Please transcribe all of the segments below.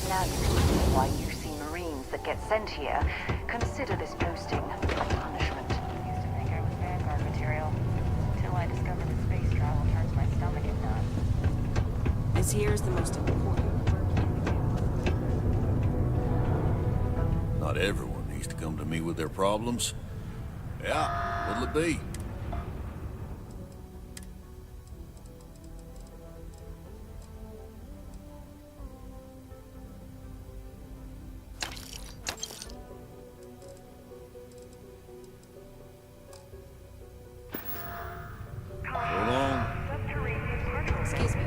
Now you can see why you see Marines that get sent here consider this posting a punishment. Used to think I was Vanguard material, until I discovered that space travel turns my stomach at nuts. This here is the most important work in the game. Not everyone needs to come to me with their problems. Yeah, what'll it be? Excuse me.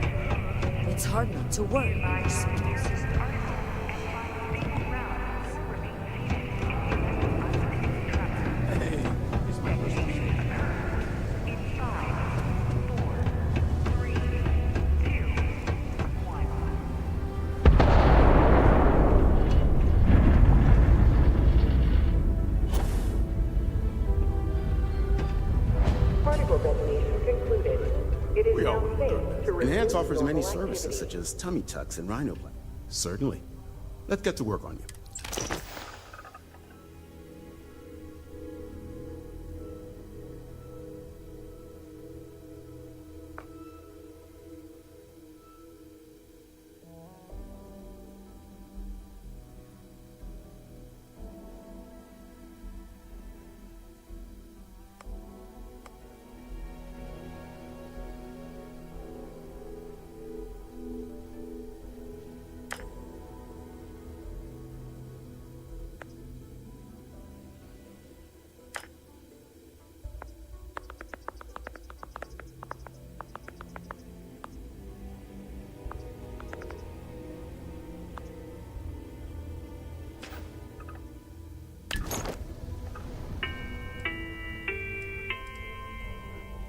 It's hard not to worry. Enhance offers many services such as tummy tucks and rhinoplasty. Certainly. Let's get to work on you.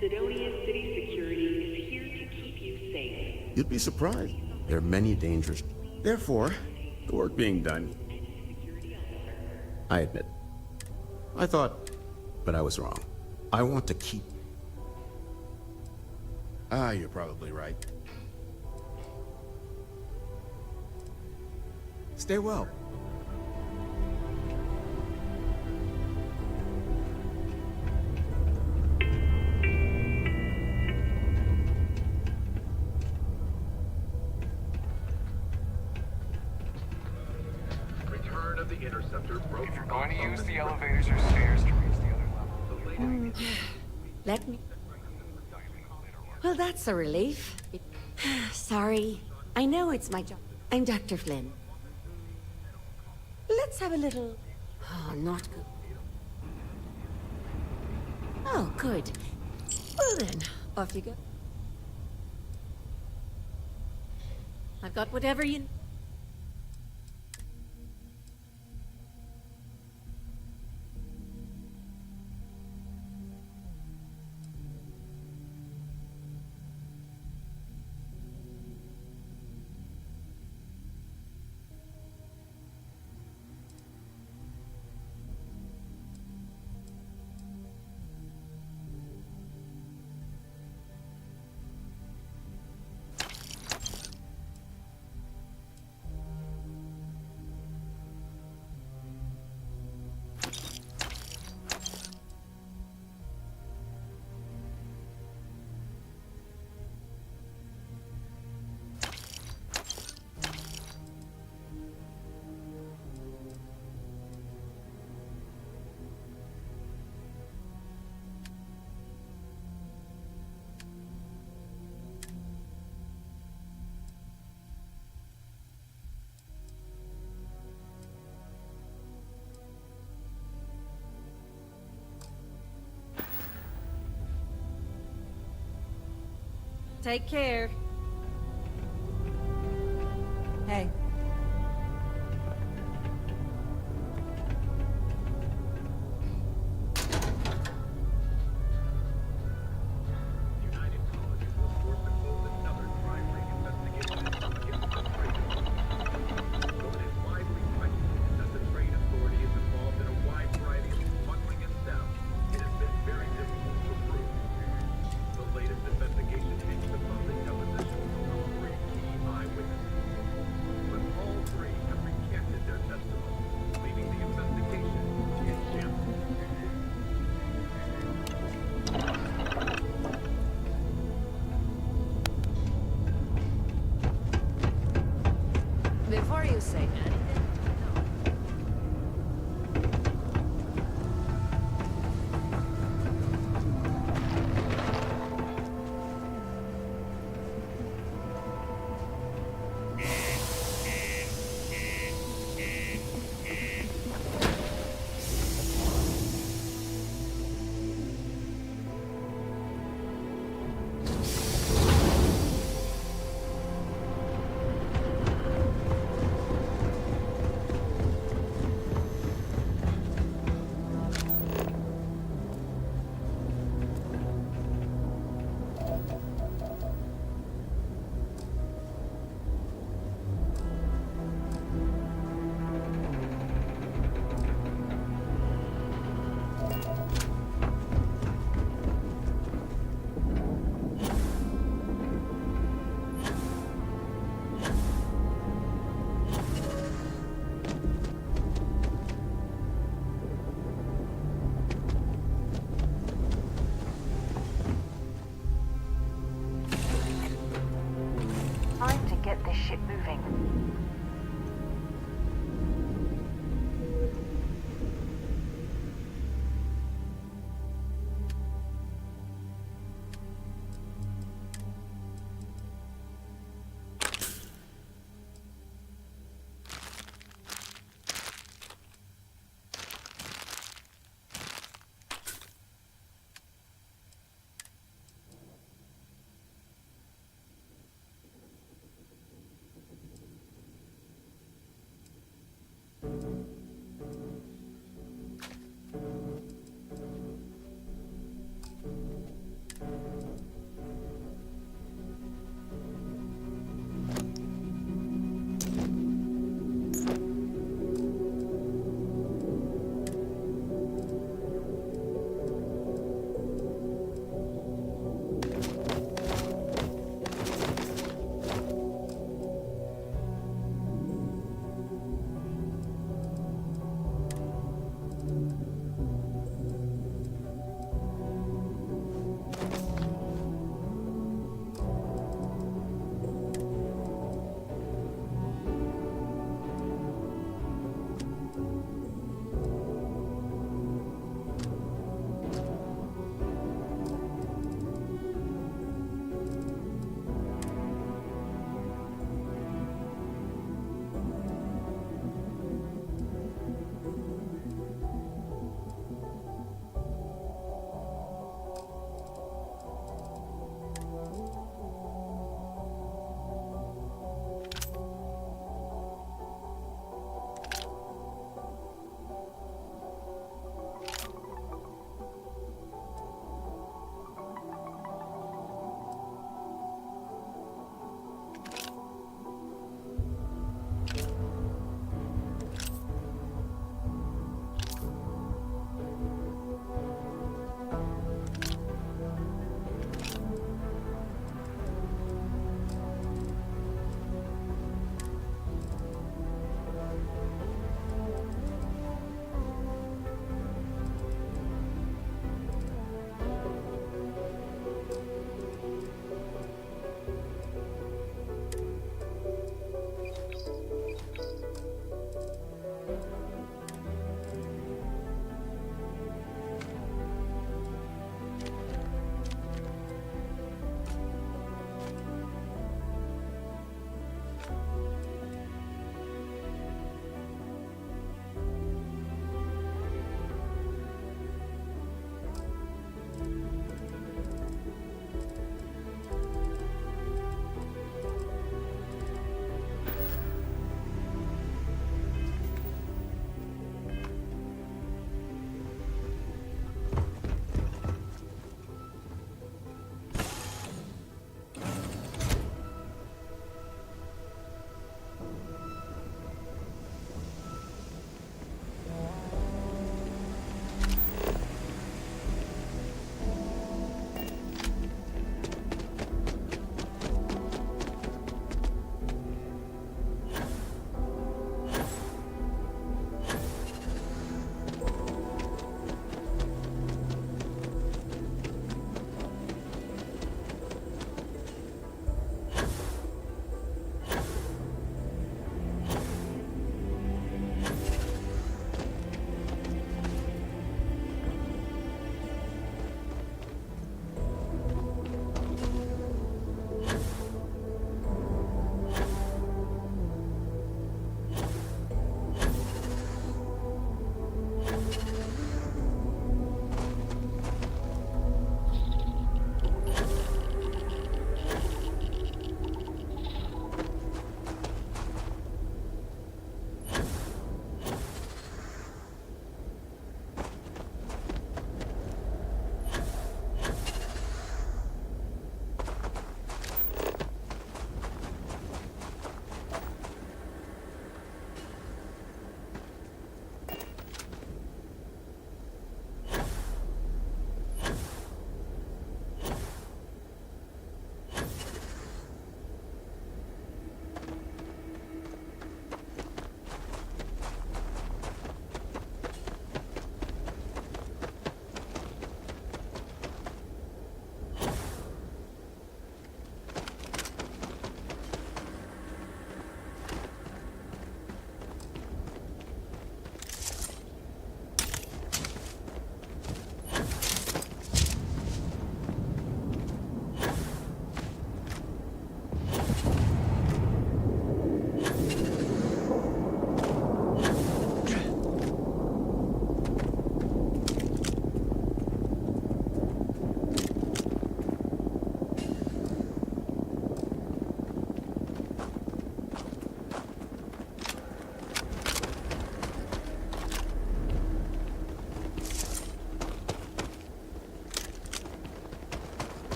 Sidonia City Security is here to keep you safe. You'd be surprised. There are many dangers. Therefore, the work being done. I admit. I thought, but I was wrong. I want to keep... you're probably right. Stay well. If you're going to use the elevators or stairs to reach the other level, Let me... Well, that's a relief. Sorry. I know it's my job. I'm Dr. Flynn. Let's have a little... Oh, not good. Oh, good. Well then, off you go. I've got whatever you... Take care. Hey. are you, Satan? Time to get this ship moving.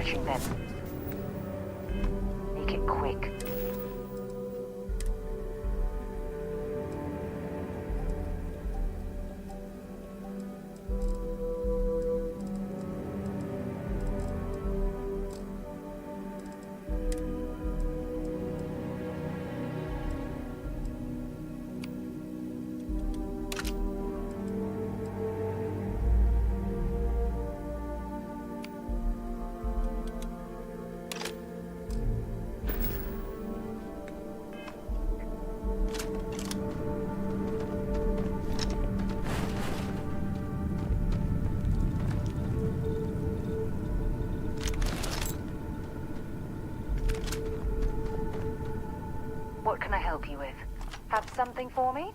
catching them. Make it quick. What can I help you with? Have something for me?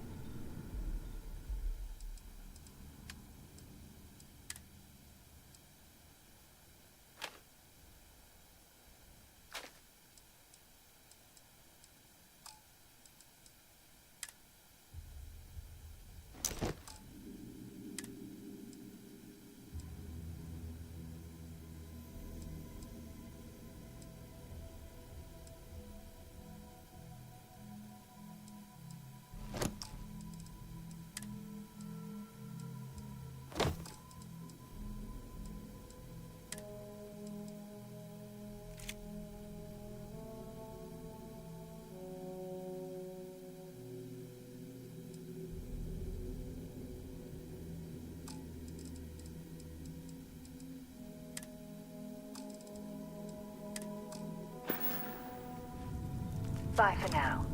Bye for now.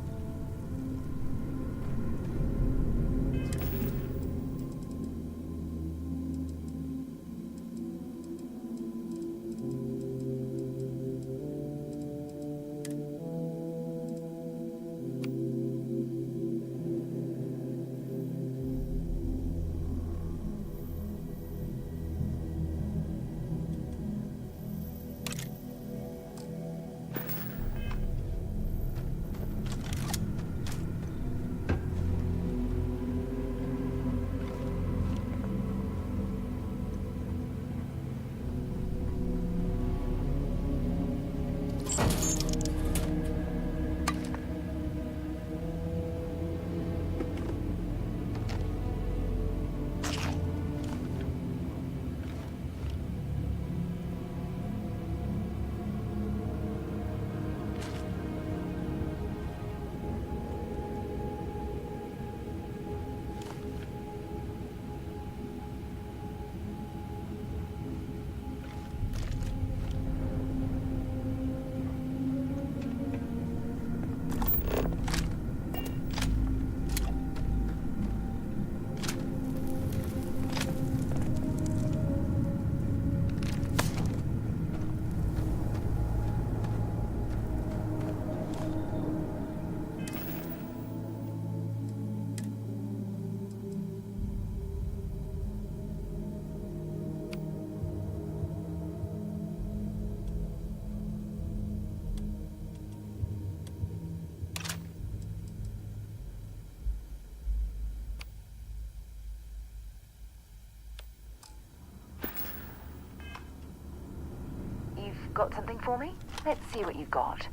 Got something for me? Let's see what you've got.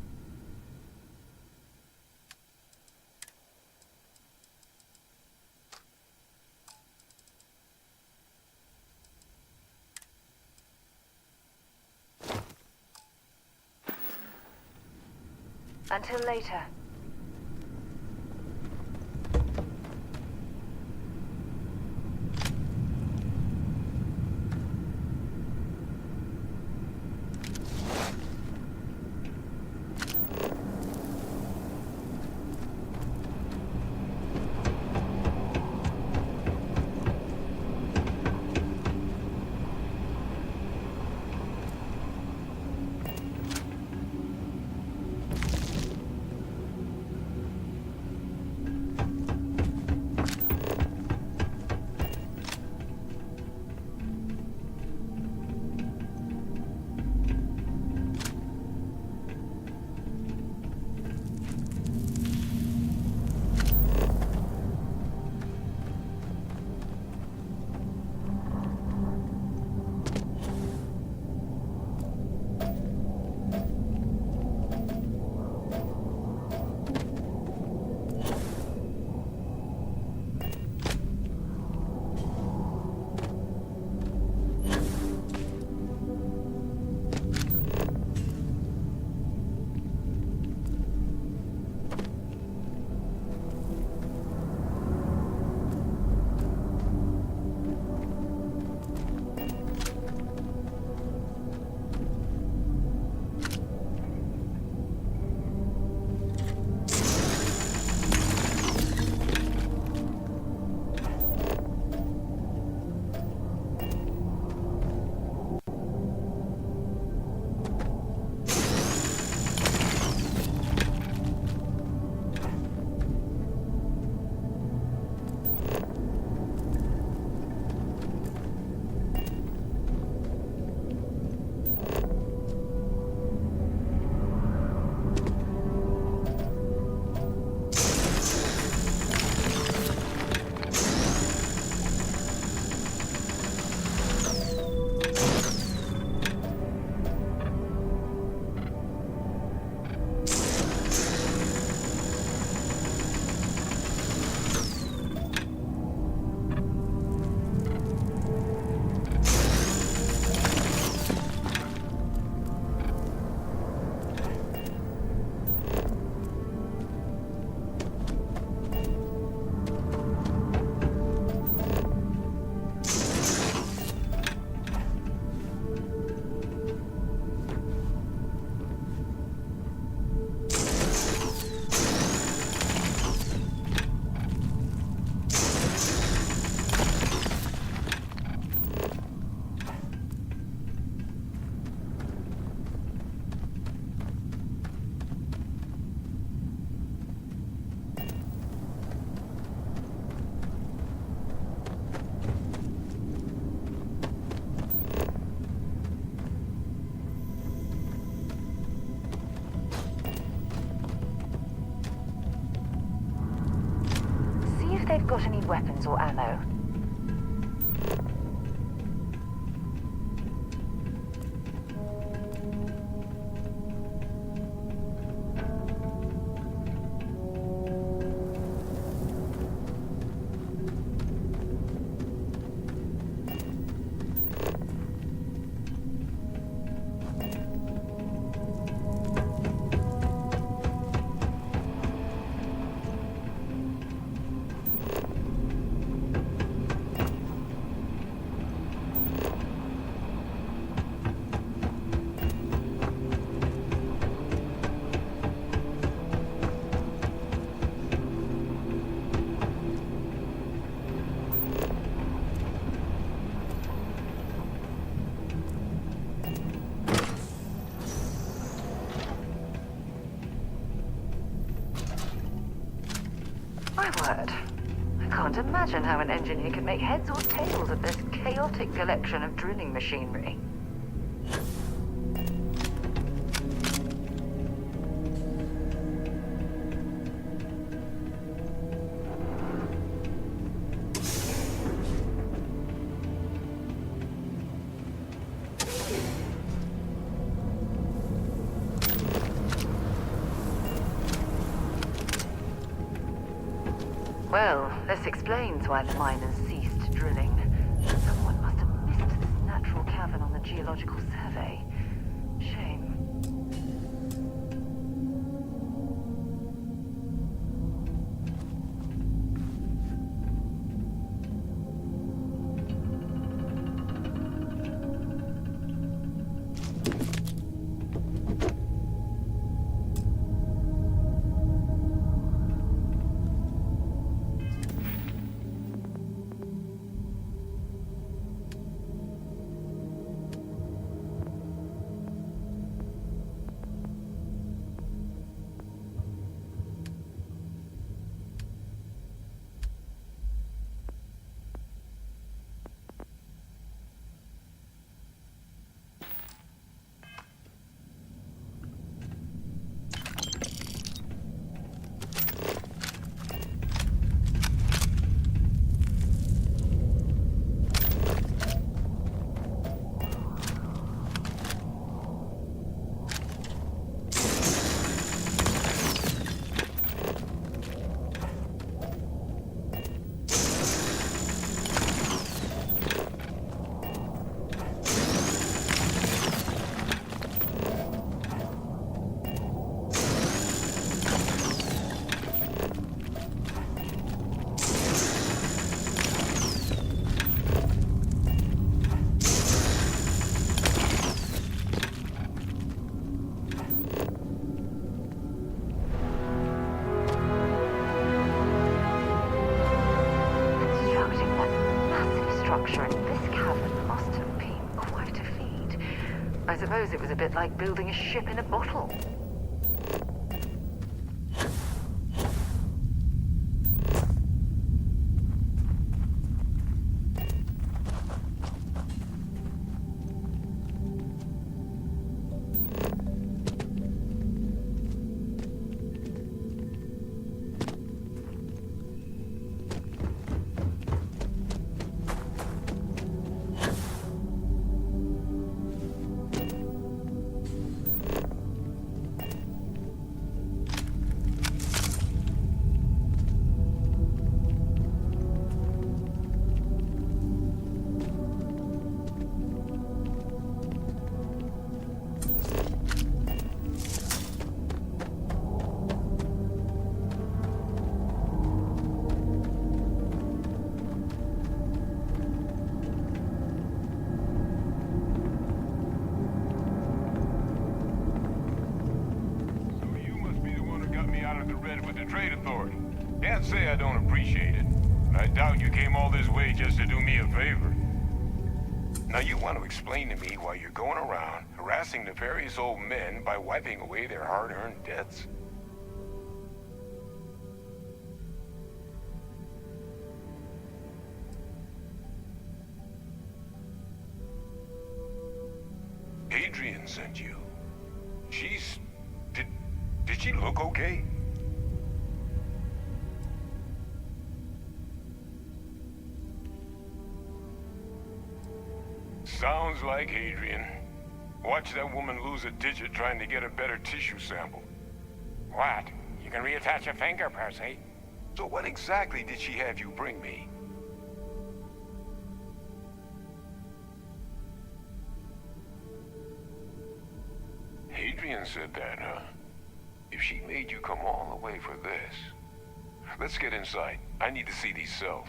Until later. they've got any weapons or ammo. My word. I can't imagine how an engineer could make heads or tails of this chaotic collection of drilling machinery. Well, this explains why the miners ceased drilling. Someone must have missed this natural cavern on the geological survey. Shame. I suppose it was a bit like building a ship in a bottle. Can't say I don't appreciate it. I doubt you came all this way just to do me a favor. Now you want to explain to me why you're going around harassing nefarious old men by wiping away their hard-earned debts? Adrian sent you. She's... Did she look okay? Sounds like Hadrian. Watch that woman lose a digit trying to get a better tissue sample. What? You can reattach a finger, Percy. So what exactly did she have you bring me? Hadrian said that, huh? If she made you come all the way for this... Let's get inside. I need to see these cells.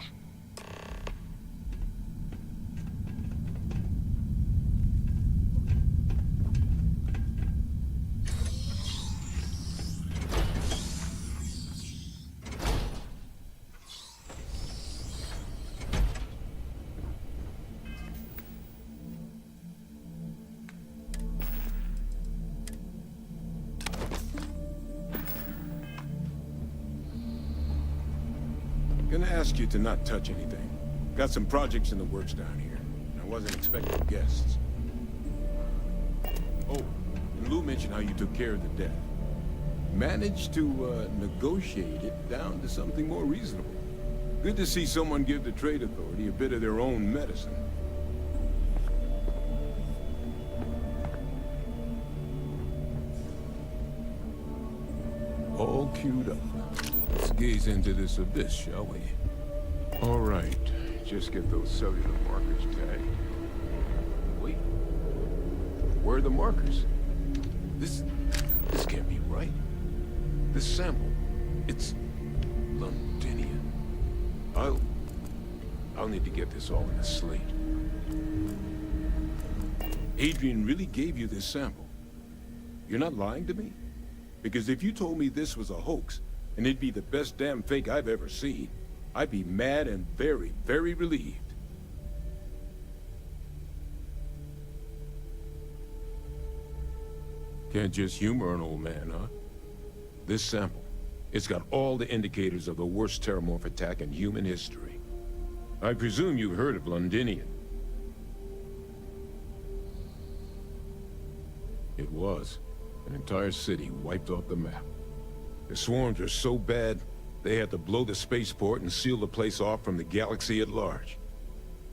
Gonna ask you to not touch anything. Got some projects in the works down here. I wasn't expecting guests. Oh, and Lou mentioned how you took care of the death. Managed to negotiate it down to something more reasonable. Good to see someone give the Trade Authority a bit of their own medicine. All queued up. Let's gaze into this abyss, shall we? All right, just get those cellular markers tagged. Wait, where are the markers? This can't be right. This sample, it's Londinian. I'll need to get this all in a slate. Hadrian really gave you this sample. You're not lying to me? Because if you told me this was a hoax, and it'd be the best damn fake I've ever seen, I'd be mad and very, very relieved. Can't just humor an old man, huh? This sample, it's got all the indicators of the worst terramorph attack in human history. I presume you've heard of Londinian. It was. An entire city wiped off the map. The swarms were so bad, they had to blow the spaceport and seal the place off from the galaxy at large.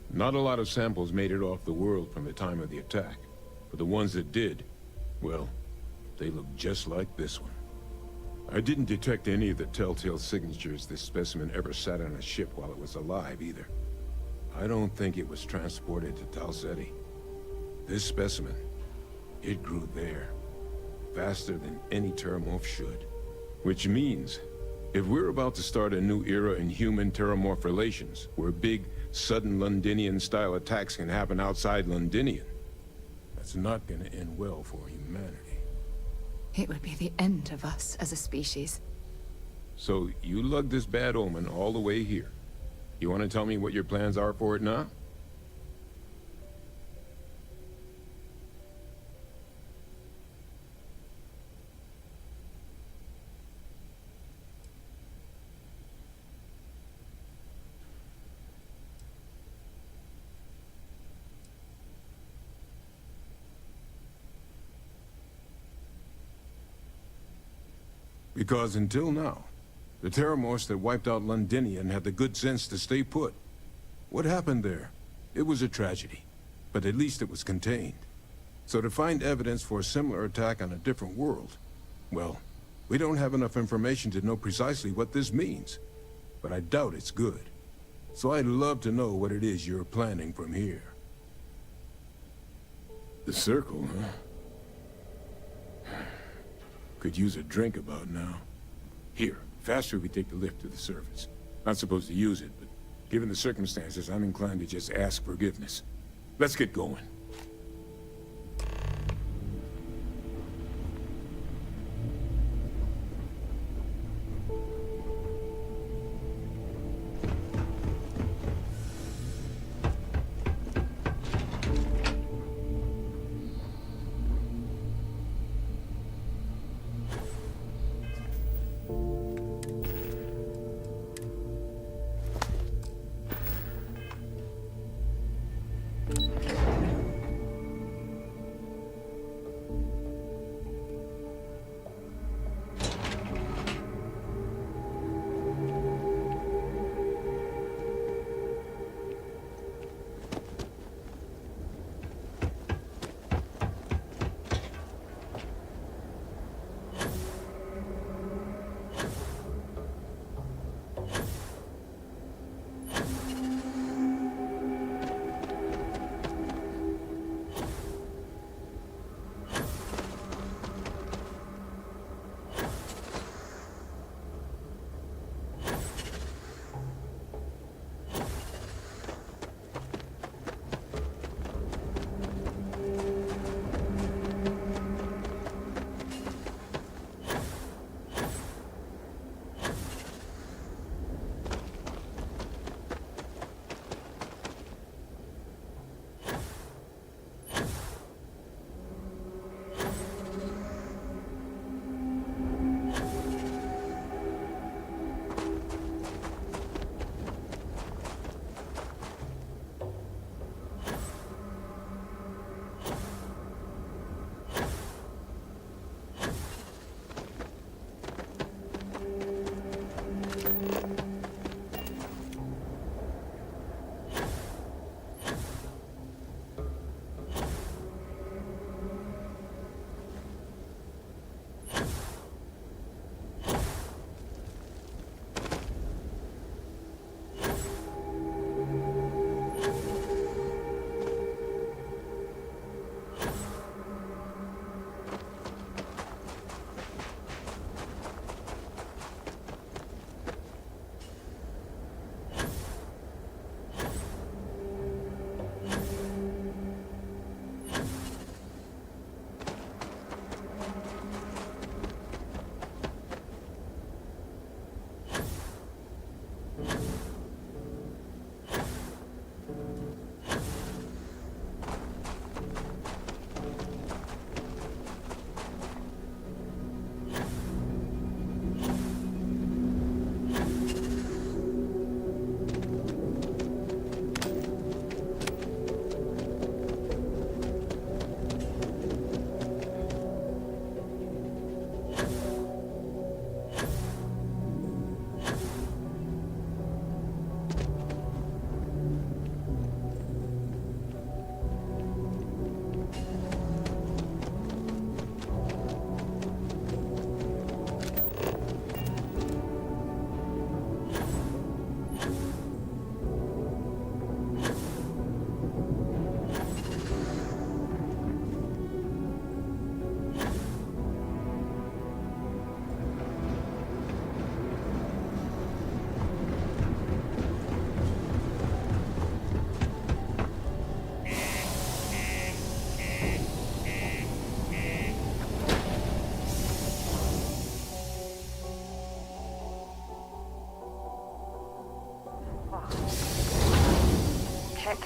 Not a lot of samples made it off the world from the time of the attack, but the ones that did, well, they look just like this one. I didn't detect any of the telltale signatures this specimen ever sat on a ship while it was alive, either. I don't think it was transported to Tal Ceti. This specimen, it grew there, faster than any terramorph should. Which means, if we're about to start a new era in human-terramorph relations, where big, sudden Londinian-style attacks can happen outside Londinian, that's not gonna end well for humanity. It would be the end of us as a species. So, you lugged this bad omen all the way here. You want to tell me what your plans are for it now? Because until now, the Terramorphs that wiped out Londinian had the good sense to stay put. What happened there? It was a tragedy, but at least it was contained. So to find evidence for a similar attack on a different world, well, we don't have enough information to know precisely what this means. But I doubt it's good. So I'd love to know what it is you're planning from here. The circle, huh? Could use a drink about now. Here, faster we take the lift to the surface. Not supposed to use it, but given the circumstances, I'm inclined to just ask forgiveness. Let's get going.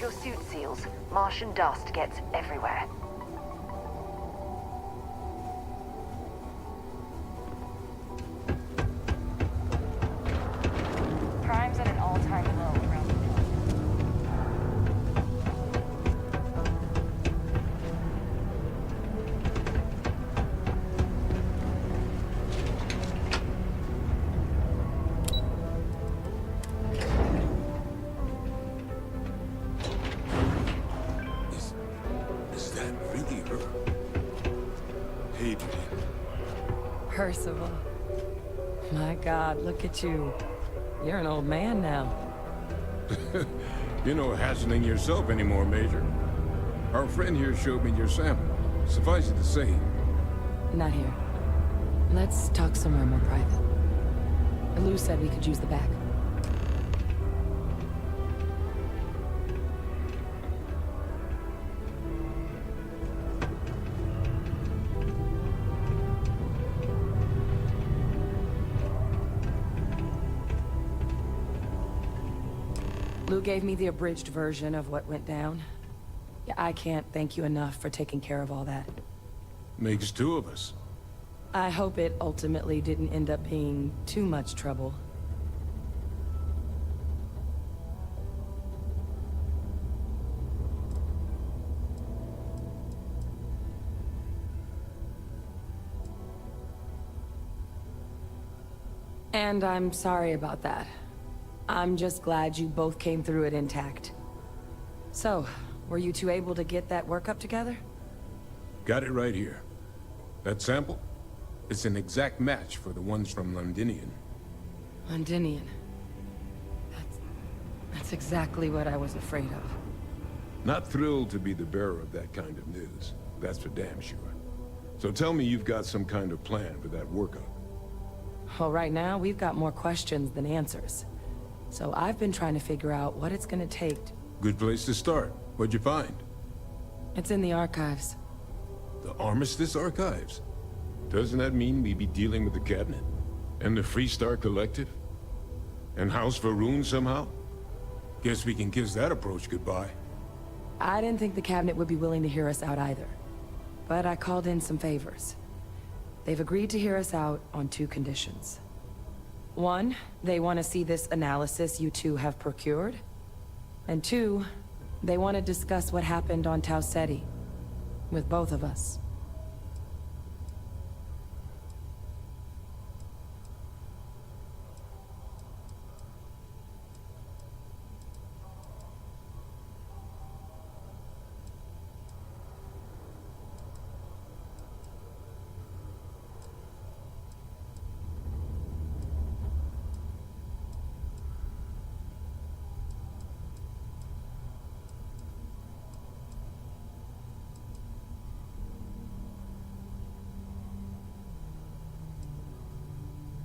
check your suit seals. Martian dust gets everywhere. Crime's at an all-time low around the world. Is that really her? Hey, Percival. My God, look at you. You're an old man now. you're no hassling yourself anymore, Major. Our friend here showed me your sample. Suffice it to say, Not here. Let's talk somewhere more private. Lou said we could use the back. Lou gave me the abridged version of what went down. Yeah, I can't thank you enough for taking care of all that. makes two of us. I hope it ultimately didn't end up being too much trouble. And I'm sorry about that. I'm just glad you both came through it intact. So, were you two able to get that workup together? Got it right here. That sample? It's an exact match for the ones from Londinian. Londinian. That's exactly what I was afraid of. Not thrilled to be the bearer of that kind of news. That's for damn sure. So tell me you've got some kind of plan for that workup. Well, right now, we've got more questions than answers. So I've been trying to figure out what it's gonna take. Good place to start. What'd you find? It's in the archives. The Armistice Archives? Doesn't that mean we'd be dealing with the Cabinet? And the Freestar Collective? And House Varun somehow? Guess we can kiss that approach goodbye. I didn't think the Cabinet would be willing to hear us out either. But I called in some favors. They've agreed to hear us out on two conditions. One, they want to see this analysis you two have procured. And two, they want to discuss what happened on Tau Ceti. With both of us.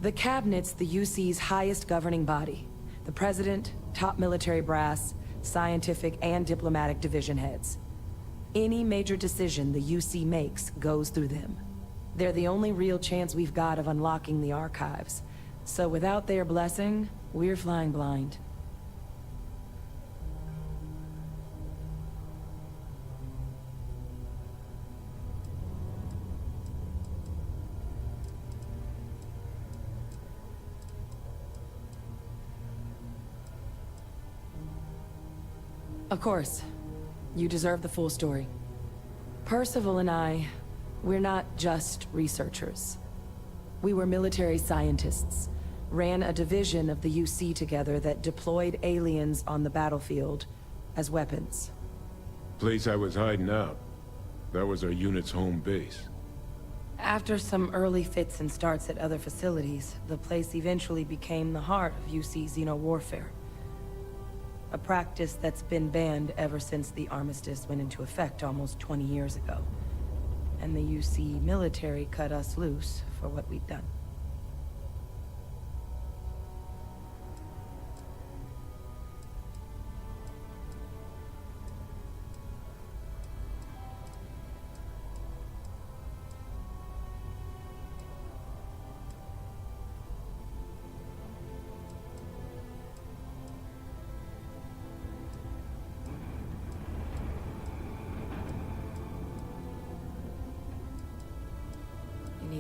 The Cabinet's the UC's highest governing body. The President, top military brass, scientific and diplomatic division heads. Any major decision the UC makes goes through them. They're the only real chance we've got of unlocking the archives. So without their blessing, we're flying blind. Of course. You deserve the full story. Percival and I, we're not just researchers. We were military scientists, ran a division of the UC together that deployed aliens on the battlefield as weapons. Place I was hiding out. That was our unit's home base. After some early fits and starts at other facilities, the place eventually became the heart of UC xeno-warfare. A practice that's been banned ever since the armistice went into effect almost 20 years ago. And the UC military cut us loose for what we'd done.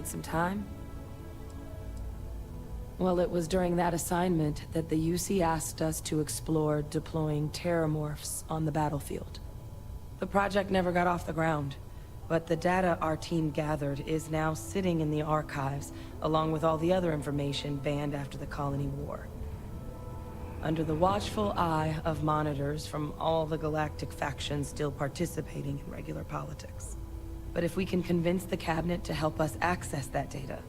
Need some time? Well, it was during that assignment that the UC asked us to explore deploying terramorphs on the battlefield. The project never got off the ground, but the data our team gathered is now sitting in the archives, along with all the other information banned after the Colony War. Under the watchful eye of monitors from all the galactic factions still participating in regular politics. But if we can convince the Cabinet to help us access that data,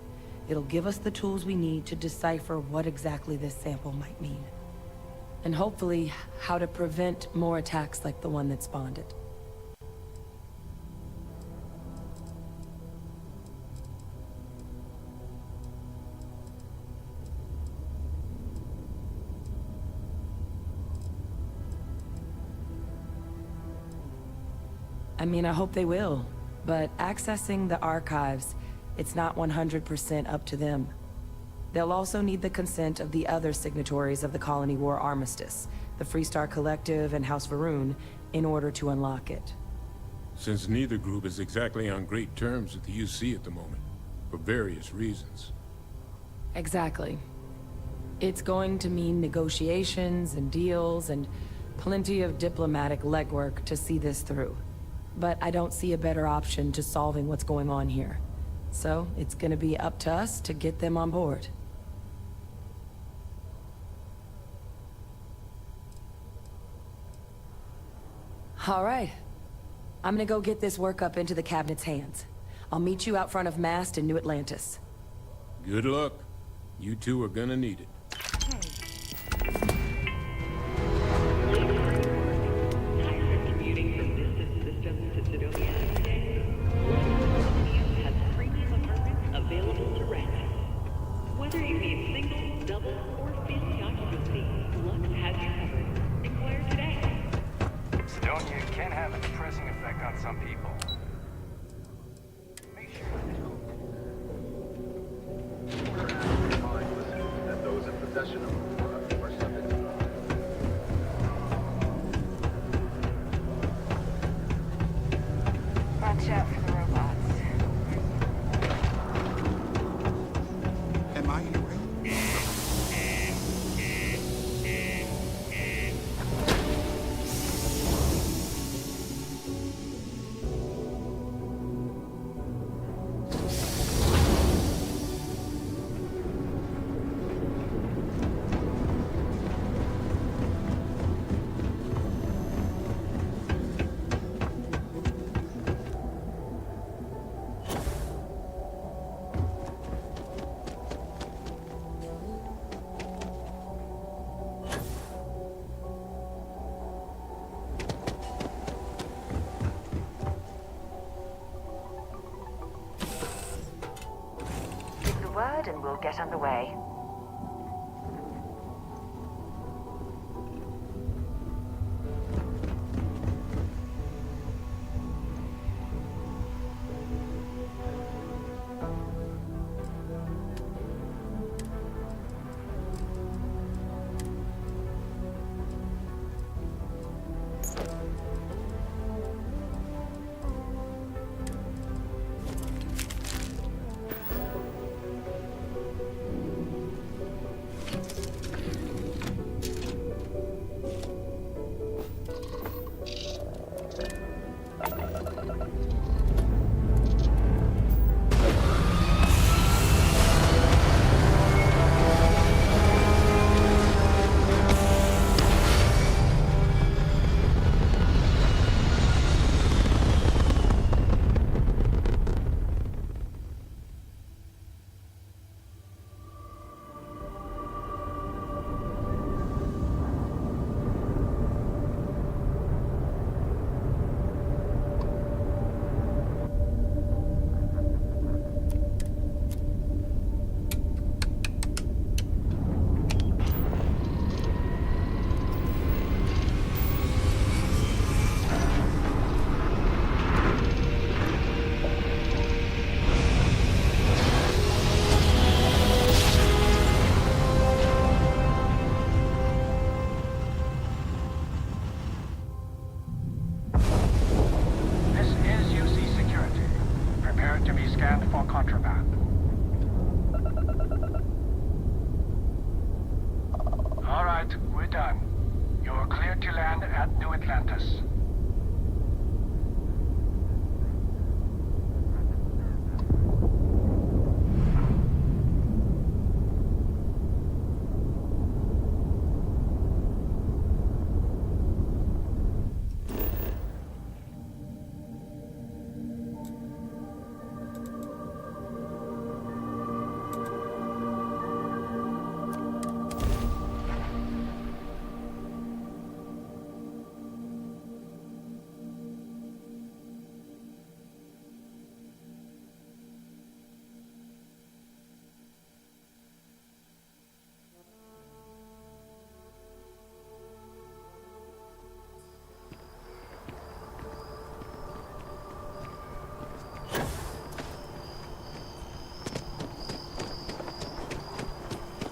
it'll give us the tools we need to decipher what exactly this sample might mean. And hopefully, how to prevent more attacks like the one that spawned it. I mean, I hope they will, but accessing the archives, it's not 100% up to them. They'll also need the consent of the other signatories of the Colony War Armistice, the Freestar Collective and House Varun, in order to unlock it. Since neither group is exactly on great terms with the UC at the moment, for various reasons. Exactly. It's going to mean negotiations and deals and plenty of diplomatic legwork to see this through. But I don't see a better option to solving what's going on here. So, it's gonna be up to us to get them on board. All right. I'm gonna go get this work up into the Cabinet's hands. I'll meet you out front of Mast in New Atlantis. Good luck. You two are gonna need it. Commuting from distant systems to Sidonia today. Has premium apartments available to rent. Whether you need single, double, or family occupancy, Lux has you covered. Inquire today. Sidonia can have a depressing effect on some people. Make sure that those in possession of are subject to Watch out for the robots. Am I in the right? Give the word and we'll get underway. done. You're cleared to land at New Atlantis.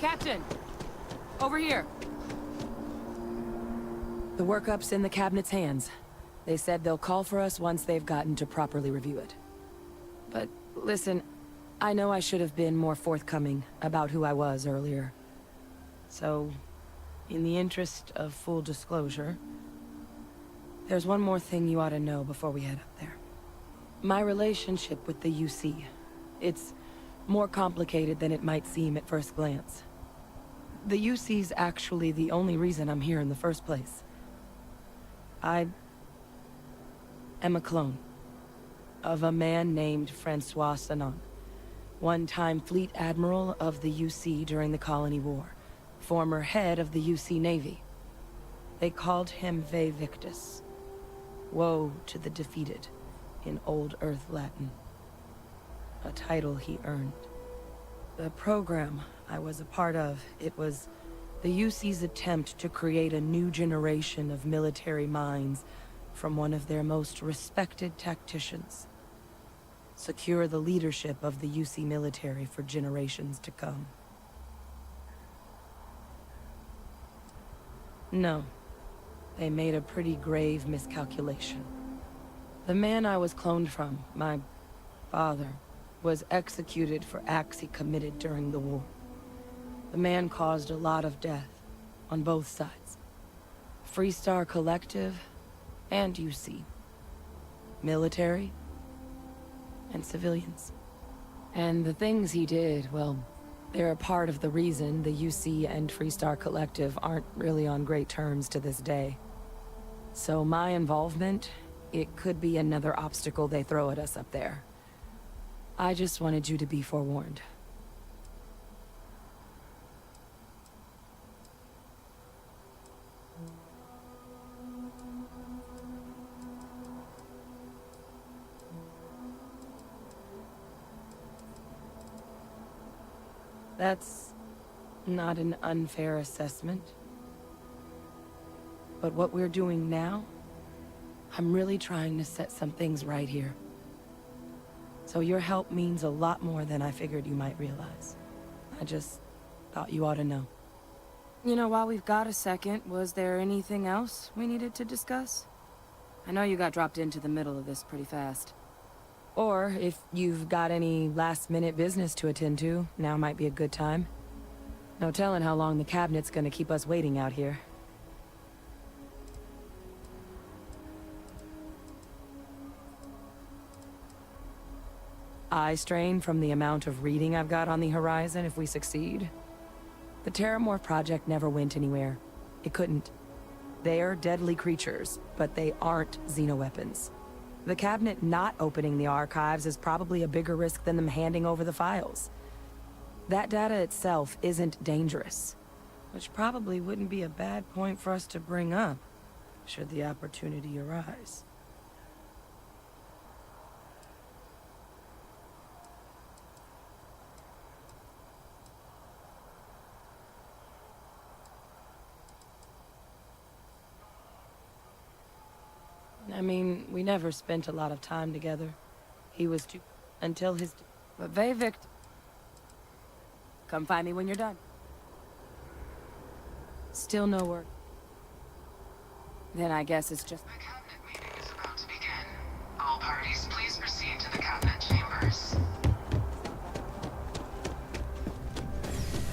Captain! Over here! The workup's in the cabinet's hands. They said they'll call for us once they've gotten to properly review it. But listen, I know I should have been more forthcoming about who I was earlier. So, in the interest of full disclosure, there's one more thing you ought to know before we head up there. My relationship with the UC. It's more complicated than it might seem at first glance. The UC's actually the only reason I'm here in the first place. I am a clone of a man named Francois Sanon, one-time fleet admiral of the UC during the Colony War, former head of the UC Navy. They called him Ve Victus, woe to the defeated, in Old Earth Latin, a title he earned. The program I was a part of, it was the UC's attempt to create a new generation of military minds from one of their most respected tacticians. Secure the leadership of the UC military for generations to come. No, they made a pretty grave miscalculation. The man I was cloned from, my father, was executed for acts he committed during the war. The man caused a lot of death, on both sides. Freestar Collective, and UC. Military, and civilians. And the things he did, well, they're a part of the reason the UC and Freestar Collective aren't really on great terms to this day. So my involvement, it could be another obstacle they throw at us up there. I just wanted you to be forewarned. That's not an unfair assessment. But what we're doing now, I'm really trying to set some things right here. So your help means a lot more than I figured you might realize. I just thought you ought to know. You know, while we've got a second, was there anything else we needed to discuss? I know you got dropped into the middle of this pretty fast. Or, if you've got any last-minute business to attend to, now might be a good time. No telling how long the cabinet's gonna keep us waiting out here. Eye strain from the amount of reading I've got on the horizon if we succeed. The Terramorph project never went anywhere. It couldn't. They're deadly creatures, but they aren't xenoweapons. The cabinet not opening the archives is probably a bigger risk than them handing over the files. That data itself isn't dangerous, which probably wouldn't be a bad point for us to bring up, should the opportunity arise. I mean, we never spent a lot of time together. He was too... until his... But Vavik... Come find me when you're done. Still no work. Then I guess it's just... The cabinet meeting is about to begin. All parties, please proceed to the cabinet chambers.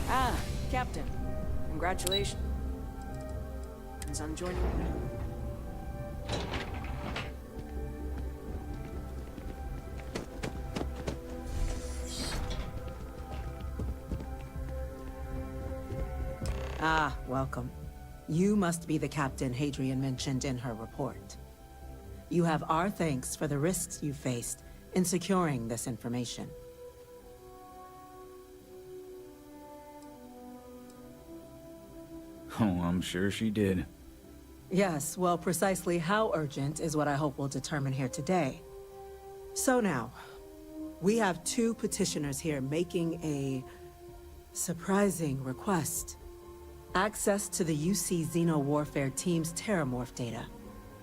Ah, Captain. Congratulations. I'm joining. Ah, welcome. You must be the captain Hadrian mentioned in her report. You have our thanks for the risks you faced in securing this information. Oh, I'm sure she did. Yes, well, precisely how urgent is what I hope we'll determine here today. So now, we have two petitioners here making a surprising request. Access to the UC Xeno Warfare Team's Terramorph data,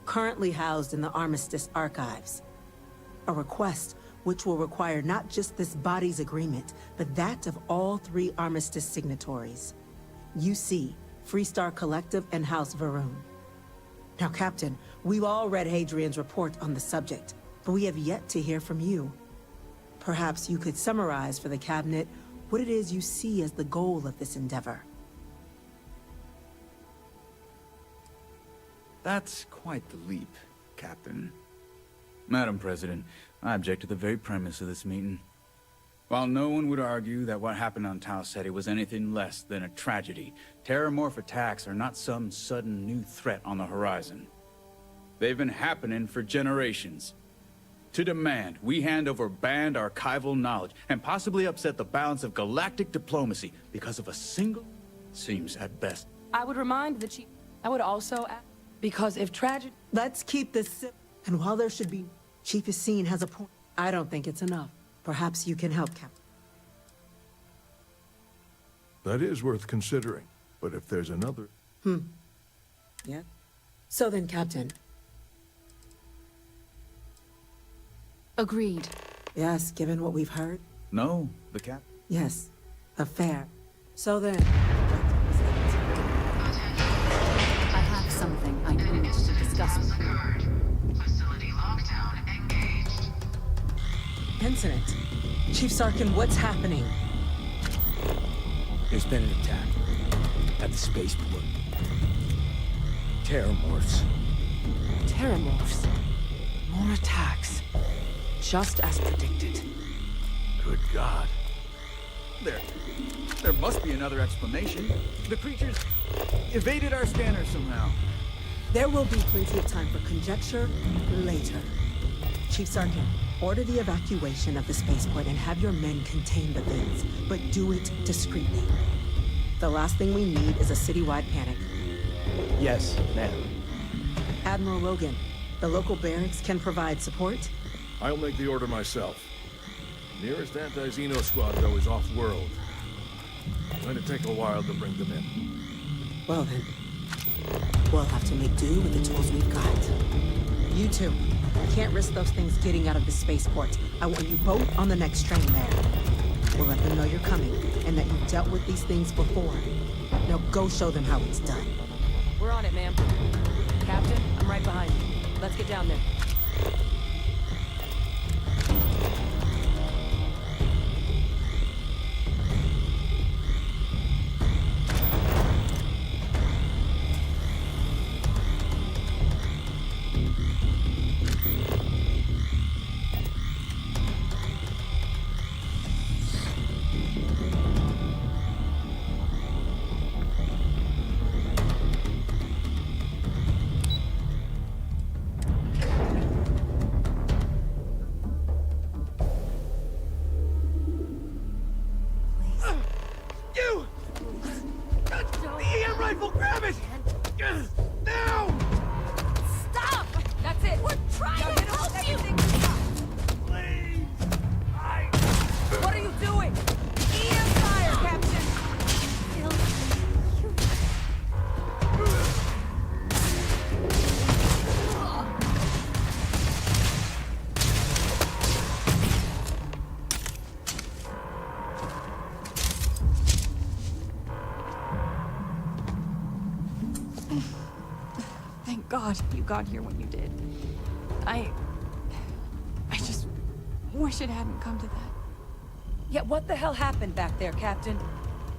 currently housed in the Armistice archives. A request which will require not just this body's agreement, but that of all three Armistice signatories. UC, Freestar Collective, and House Varun. Now, Captain, we've all read Hadrian's report on the subject, but we have yet to hear from you. Perhaps you could summarize for the Cabinet what it is you see as the goal of this endeavor. That's quite the leap, Captain. Madam President, I object to the very premise of this meeting. While no one would argue that what happened on Tau Ceti was anything less than a tragedy, Terramorph attacks are not some sudden new threat on the horizon. They've been happening for generations. To demand we hand over banned archival knowledge and possibly upset the balance of galactic diplomacy because of a single seems at best. I would remind the Chief. I would also add, because if tragedy... Let's keep this simple. And while there should be... Chief Yassine has a point. I don't think it's enough. Perhaps you can help, Captain. That is worth considering. But if there's another... Yeah? So then, Captain... Agreed. Yes, given what we've heard? No, the Cap... Yes. Affair. So then... I have something I need to discuss with you. Facility lockdown engaged. Incident. Chief Sarkin, what's happening? There's been an attack at the spaceport. Terramorphs. Terramorphs. More attacks. Just as predicted. Good God. There must be another explanation. The creatures evaded our scanner somehow. There will be plenty of time for conjecture later. Chief Sarkin, order the evacuation of the spaceport and have your men contain the things, but do it discreetly. The last thing we need is a citywide panic. Yes, ma'am. Admiral Logan, the local barracks can provide support? I'll make the order myself. Nearest anti-Xeno squad, though, is off-world. Going to take a while to bring them in. Well then, we'll have to make do with the tools we've got. You two, can't risk those things getting out of the spaceport. I want you both on the next train there. We'll let them know you're coming, and that you've dealt with these things before. Now go show them how it's done. We're on it, ma'am. Captain, I'm right behind you. Let's get down there. God you got here when you did. I just wish it hadn't come to that. Yet what the hell happened back there, Captain?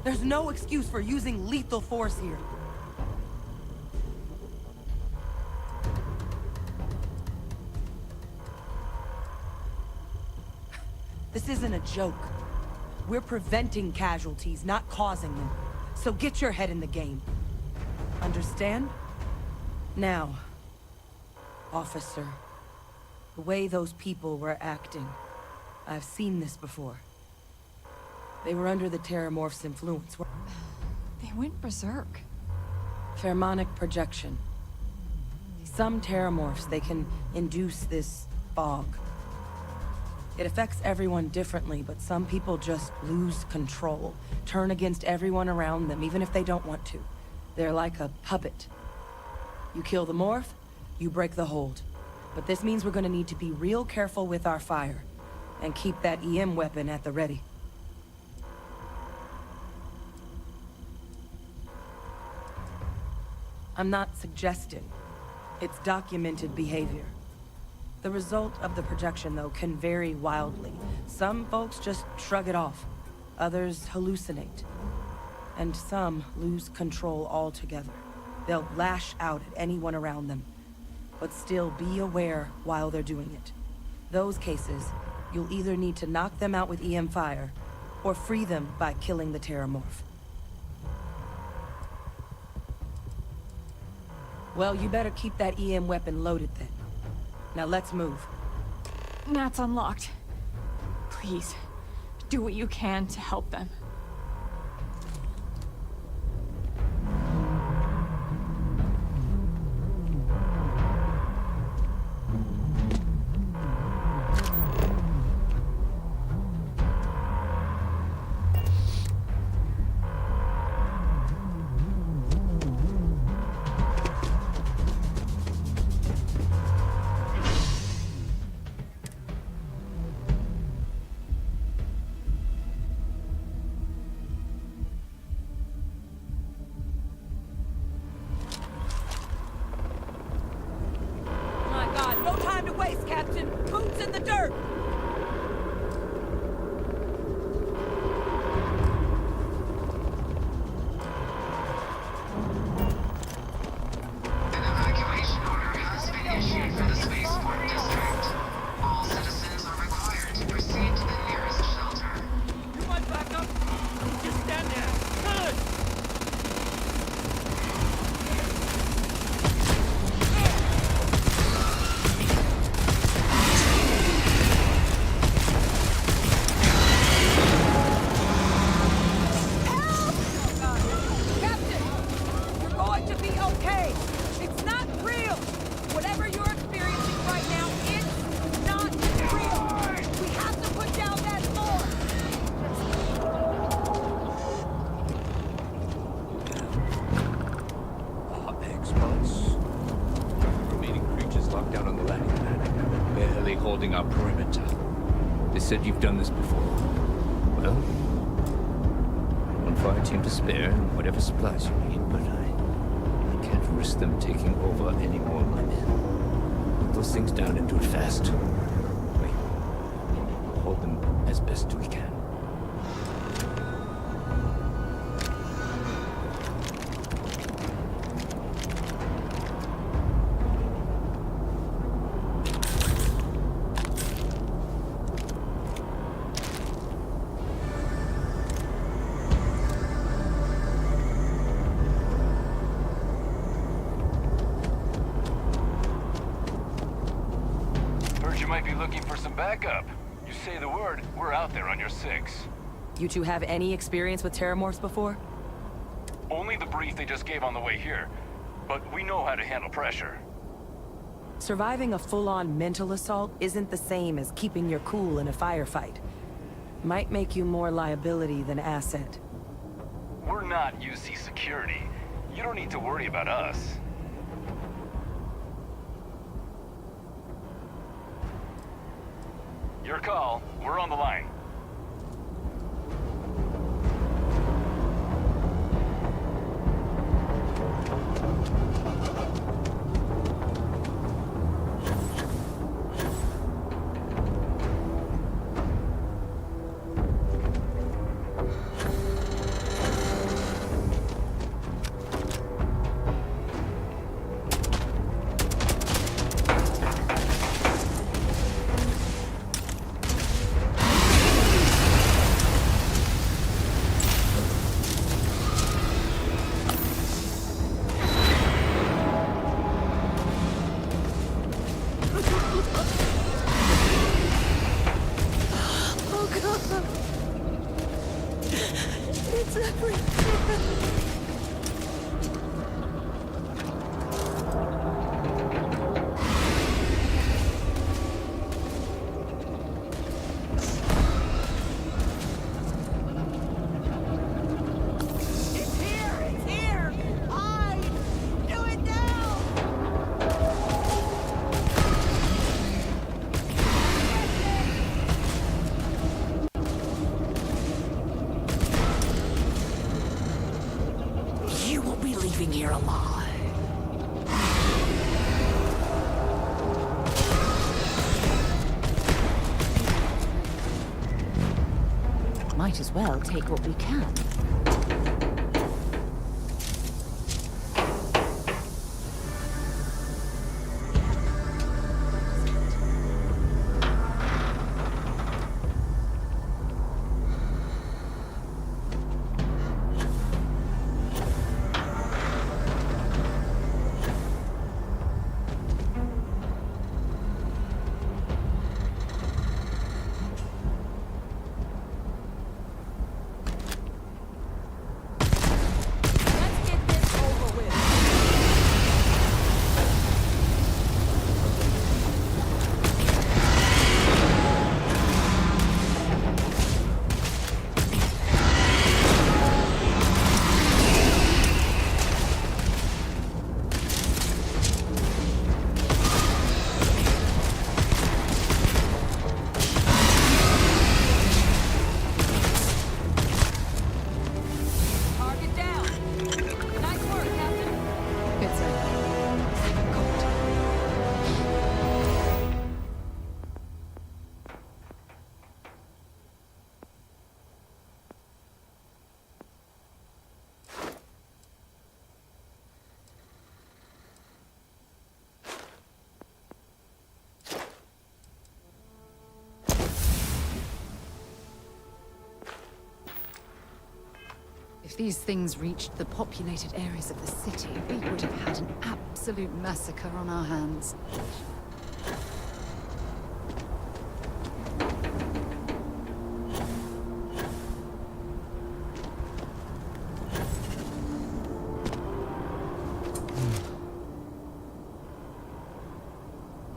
There's no excuse for using lethal force here. This isn't a joke. We're preventing casualties, not causing them. So get your head in the game. Understand? Now, officer, the way those people were acting, I've seen this before. They were under the Terramorph's influence. They went berserk. Pheromonic projection. Some Terramorphs, they can induce this fog. It affects everyone differently, but some people just lose control, turn against everyone around them, even if they don't want to. They're like a puppet. You kill the morph, you break the hold. But this means we're gonna need to be real careful with our fire, and keep that EM weapon at the ready. I'm not suggesting. It's documented behavior. The result of the projection, though, can vary wildly. Some folks just shrug it off. Others hallucinate. And some lose control altogether. They'll lash out at anyone around them, but still be aware while they're doing it. Those cases, you'll either need to knock them out with EM fire, or free them by killing the Terramorph. Well, you better keep that EM weapon loaded then. Now let's move. Nat's unlocked. Please, do what you can to help them. Holding our perimeter. They said you've done this before. Well, one fire team to spare, and whatever supplies you need, but I can't risk them taking over any more of my men. Put those things down and do it fast. Wait. Hold them as best we can. Backup. You say the word, we're out there on your 6. You two have any experience with Terramorphs before? Only the brief they just gave on the way here. But we know how to handle pressure. Surviving a full-on mental assault isn't the same as keeping your cool in a firefight. Might make you more liability than asset. We're not UC security. You don't need to worry about us. Your call. We're on the line. It's everywhere. Here alive. Might as well take what we can. If these things reached the populated areas of the city, we would have had an absolute massacre on our hands.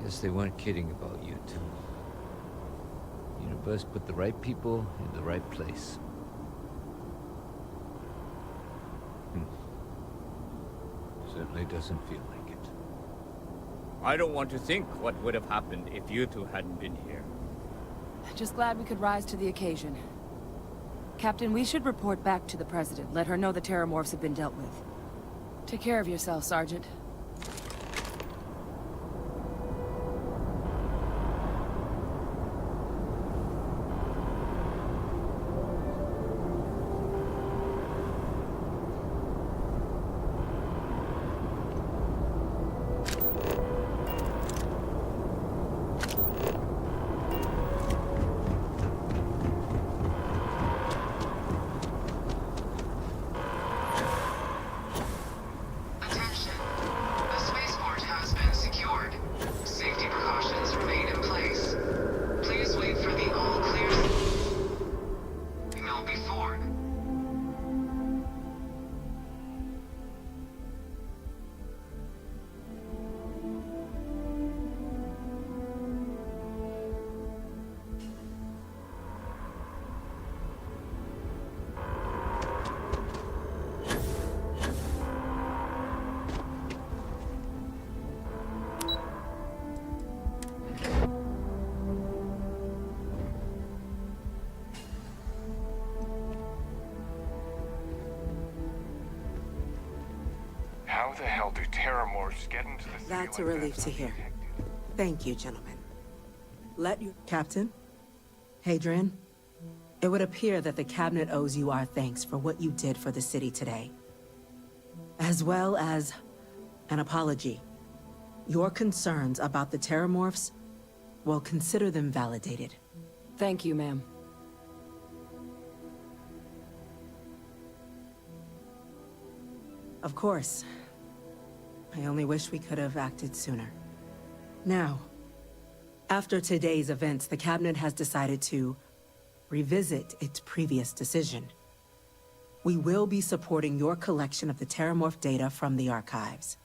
Guess they weren't kidding about you two. The universe put the right people in the right place. Certainly doesn't feel like it. I don't want to think what would have happened if you two hadn't been here. Just glad we could rise to the occasion. Captain, we should report back to the President. Let her know the Terramorphs have been dealt with. Take care of yourself, Sergeant. How the hell do Terramorphs get into the city? That's a like relief that? to hear. Thank you, gentlemen. Captain? Hadrian? It would appear that the Cabinet owes you our thanks for what you did for the city today. As well as an apology. Your concerns about the Terramorphs, well, consider them validated. Thank you, ma'am. Of course. I only wish we could have acted sooner. Now, after today's events, the Cabinet has decided to revisit its previous decision. We will be supporting your collection of the Terramorph data from the archives,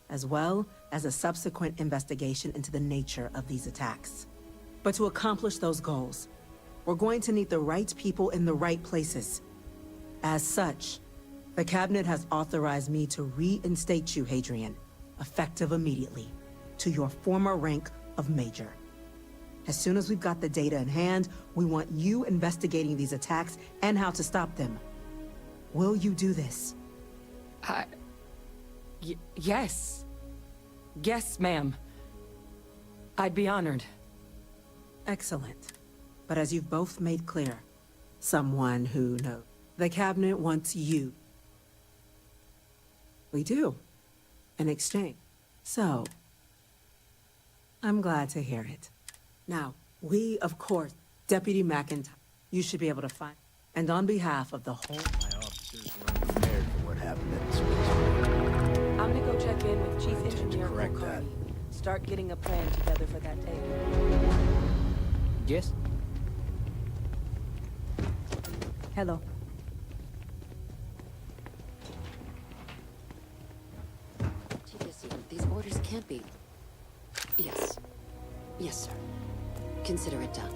as well as a subsequent investigation into the nature of these attacks. But to accomplish those goals, we're going to need the right people in the right places. As such, the Cabinet has authorized me to reinstate you, Hadrian, effective immediately, to your former rank of Major. As soon as we've got the data in hand, we want you investigating these attacks and how to stop them. Will you do this? Yes. Yes, ma'am. I'd be honored. Excellent. But as you've both made clear, someone who knows. The Cabinet wants you. We do. In exchange. So, I'm glad to hear it. Now, we, of course, Deputy McIntyre, you should be able to find. And on behalf of the whole... My officers were unprepared for what happened at the space. I'm gonna go check in with Chief Engineer correct that. O'Carney. Start getting a plan together for that day. Yes? Hello. These orders can't be... Yes. Yes, sir. Consider it done.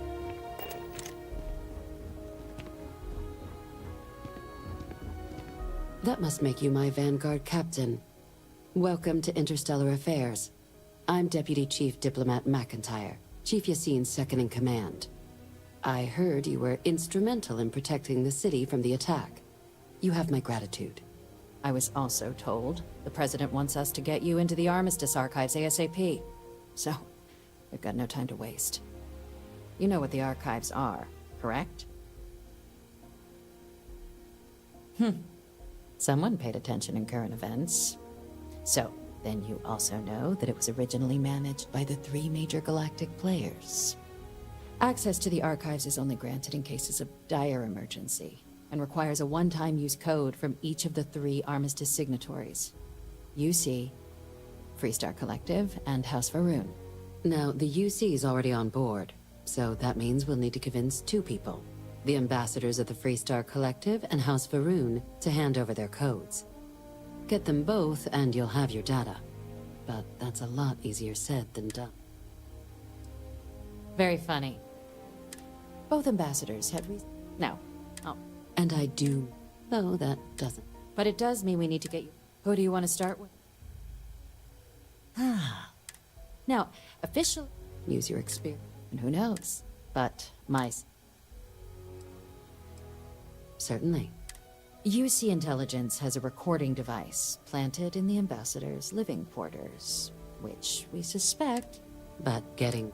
That must make you my Vanguard captain. Welcome to Interstellar Affairs. I'm Deputy Chief Diplomat McIntyre, Chief Yassine's second-in-command. I heard you were instrumental in protecting the city from the attack. You have my gratitude. I was also told the President wants us to get you into the Armistice archives ASAP. So, we've got no time to waste. You know what the archives are, correct? Someone paid attention in current events. So, then you also know that it was originally managed by the 3 major galactic players. Access to the archives is only granted in cases of dire emergency, and requires a one-time use code from each of the 3 Armistice signatories. UC, Freestar Collective, and House Varun. Now, the UC is already on board, so that means we'll need to convince 2 people. The ambassadors of the Freestar Collective and House Varun to hand over their codes. Get them both and you'll have your data. But that's a lot easier said than done. Very funny. Both ambassadors had No. Oh. And I do, though that doesn't. But it does mean we need to get you. Who do you want to start with? Now, official. Use your experience. And who knows? But my... Certainly. UC Intelligence has a recording device planted in the ambassador's living quarters, which we suspect... But getting...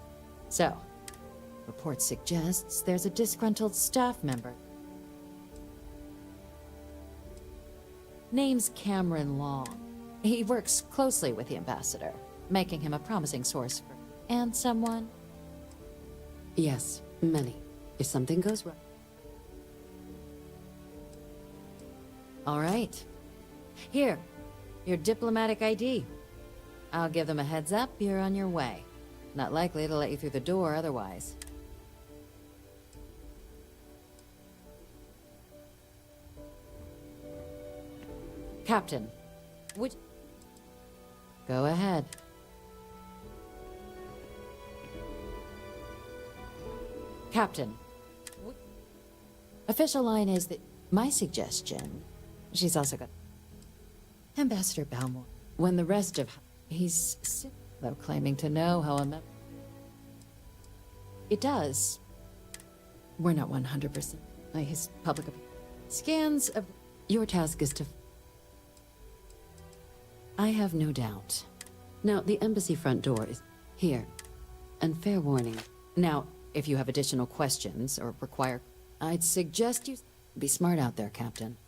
So, report suggests there's a disgruntled staff member. Name's Cameron Long. He works closely with the ambassador, making him a promising source for... And someone? Yes, many. If something goes wrong... All right. Here, your diplomatic ID. I'll give them a heads up, you're on your way. Not likely to let you through the door otherwise. Captain, would... Go ahead. Captain, official line is that my suggestion... She's also got... Ambassador Balmore. When the rest of... He's sick, though claiming to know how a... It does. We're not 100% by his public... Scans of... Your task is to... I have no doubt. Now, the embassy front door is here. And fair warning. Now, if you have additional questions or require... I'd suggest you... Be smart out there, Captain.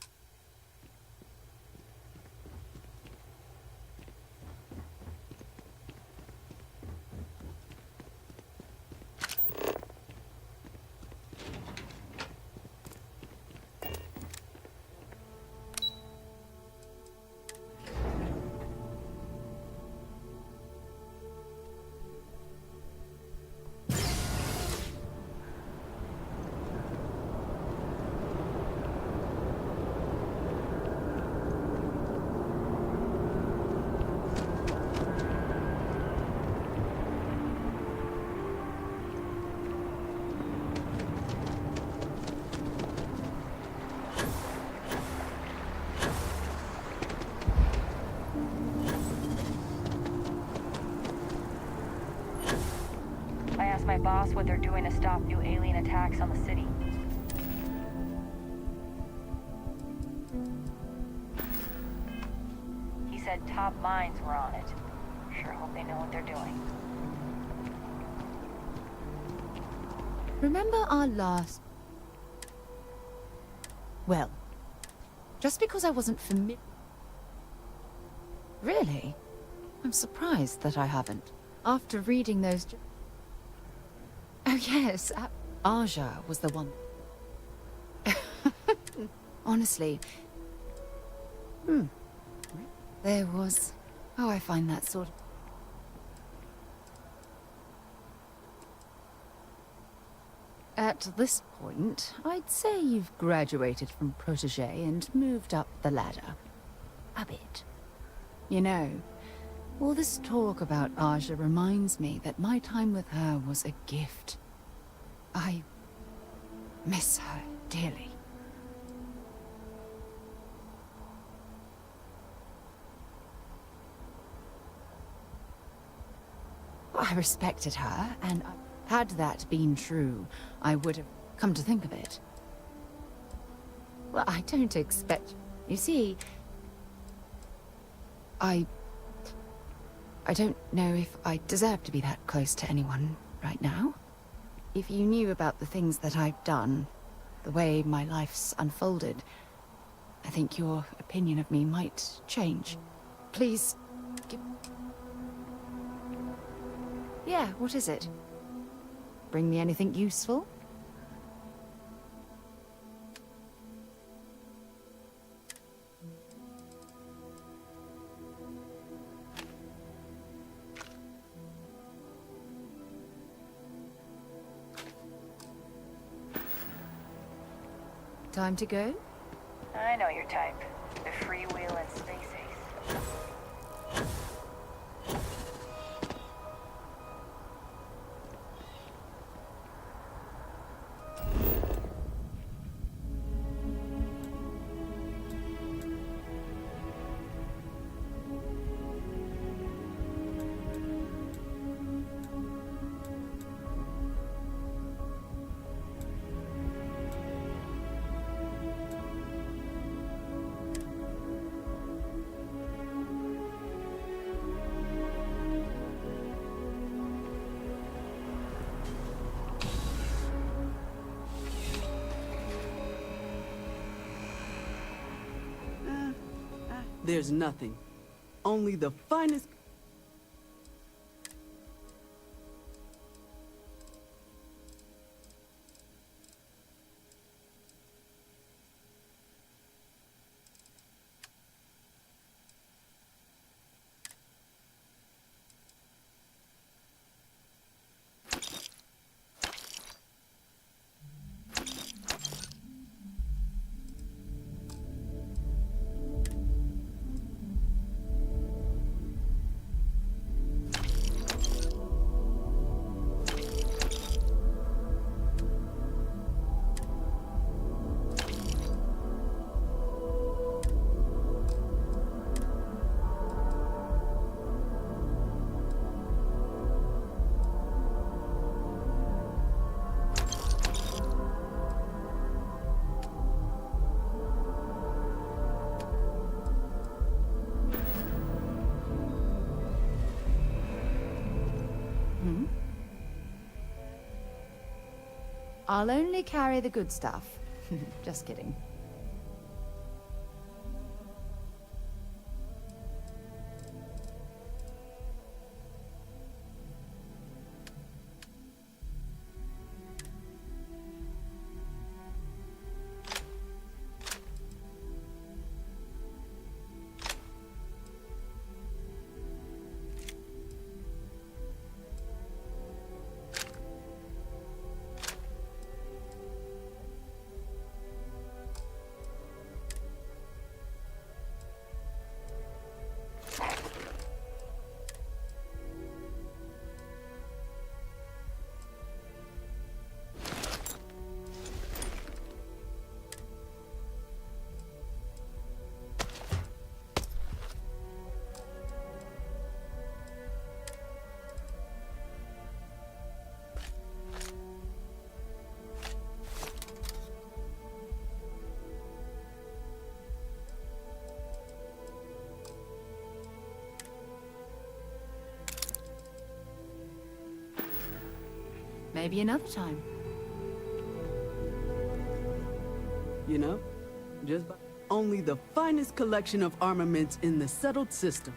my boss what they're doing to stop new alien attacks on the city. He said top minds were on it. Sure hope they know what they're doing. Remember our last... Well, just because I wasn't familiar... Really? I'm surprised that I haven't. After reading those... Oh yes, Aja was the one. Honestly. There was... Oh, I find that sort of... At this point, I'd say you've graduated from protege and moved up the ladder. A bit. You know, all this talk about Aja reminds me that my time with her was a gift. I miss her dearly. I respected her, and had that been true, I would have come to think of it. Well, I don't expect... You see, I don't know if I deserve to be that close to anyone right now. If you knew about the things that I've done, the way my life's unfolded, I think your opinion of me might change. Please, give... Yeah, what is it? Bring me anything useful? Time to go? I know your type. The freewheel and space ace. There's nothing. Only the finest... I'll only carry the good stuff. Just kidding. Maybe another time. You know, just by only the finest collection of armaments in the settled system.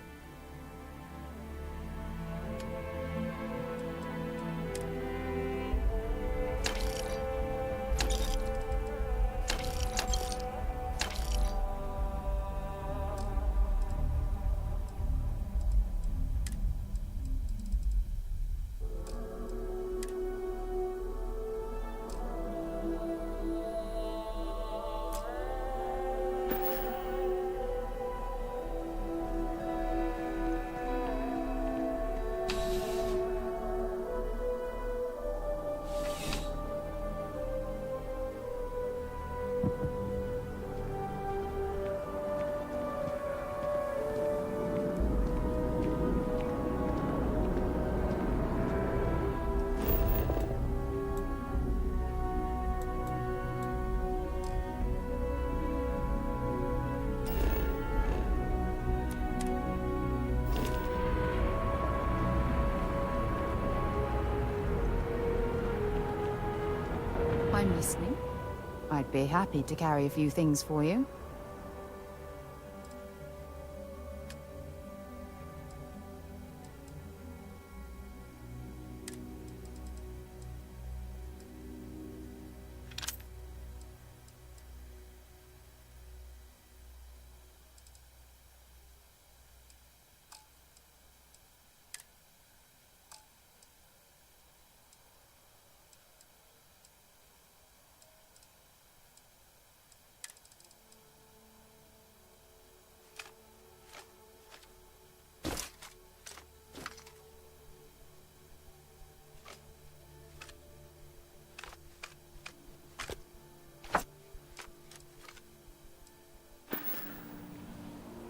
I'm listening. I'd be happy to carry a few things for you.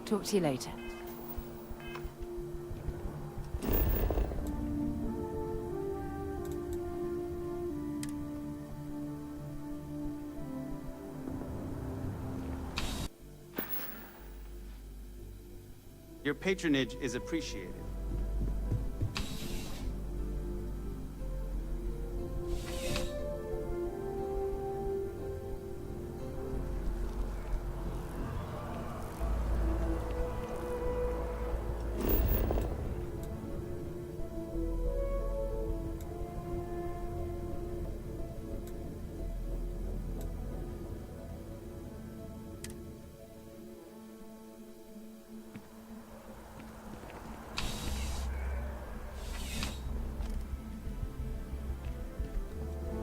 Talk to you later. Your patronage is appreciated.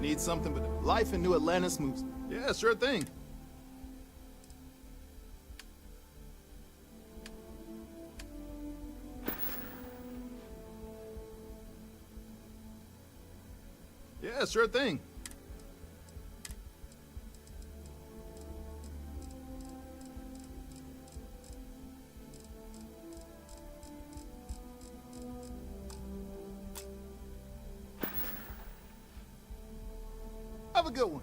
Need something, but life in New Atlantis moves. Yeah, sure thing. Yeah, sure thing. Have a good one.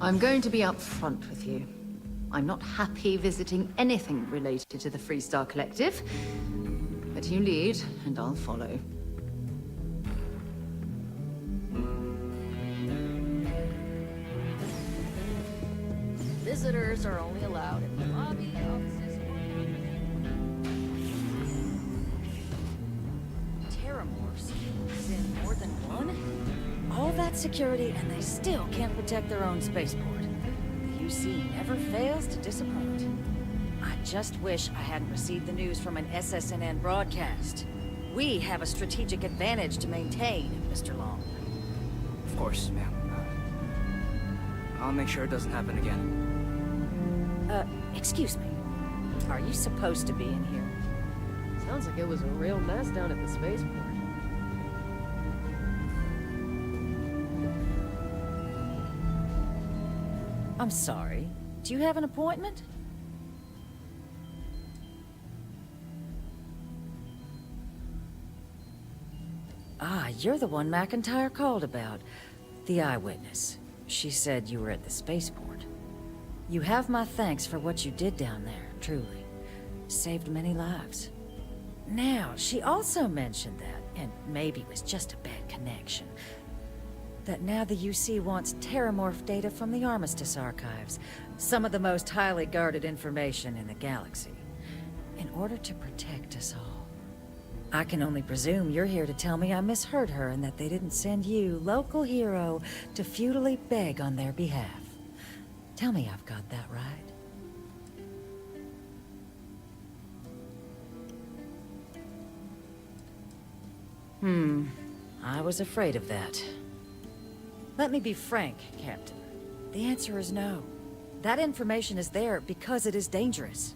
I'm going to be upfront with you. I'm not happy visiting anything related to the Freestar Collective. But you lead, and I'll follow. Visitors are only allowed in the lobby, offices, Terramorphs? Is in more than one? All that security, and they still can't protect their own spaceport. The UC never fails to disappoint. I just wish I hadn't received the news from an SSNN broadcast. We have a strategic advantage to maintain, Mr. Long. Of course, ma'am. I'll make sure it doesn't happen again. Excuse me. Are you supposed to be in here? Sounds like it was a real mess down at the spaceport. I'm sorry. Do you have an appointment? Ah, you're the one McIntyre called about. The eyewitness. She said you were at the spaceport. You have my thanks for what you did down there, truly. Saved many lives. Now, she also mentioned that, and maybe it was just a bad connection, that now the UC wants Terramorph data from the Armistice archives, some of the most highly guarded information in the galaxy, in order to protect us all. I can only presume you're here to tell me I misheard her and that they didn't send you, local hero, to futilely beg on their behalf. Tell me I've got that right. I was afraid of that. Let me be frank, Captain. The answer is no. That information is there because it is dangerous.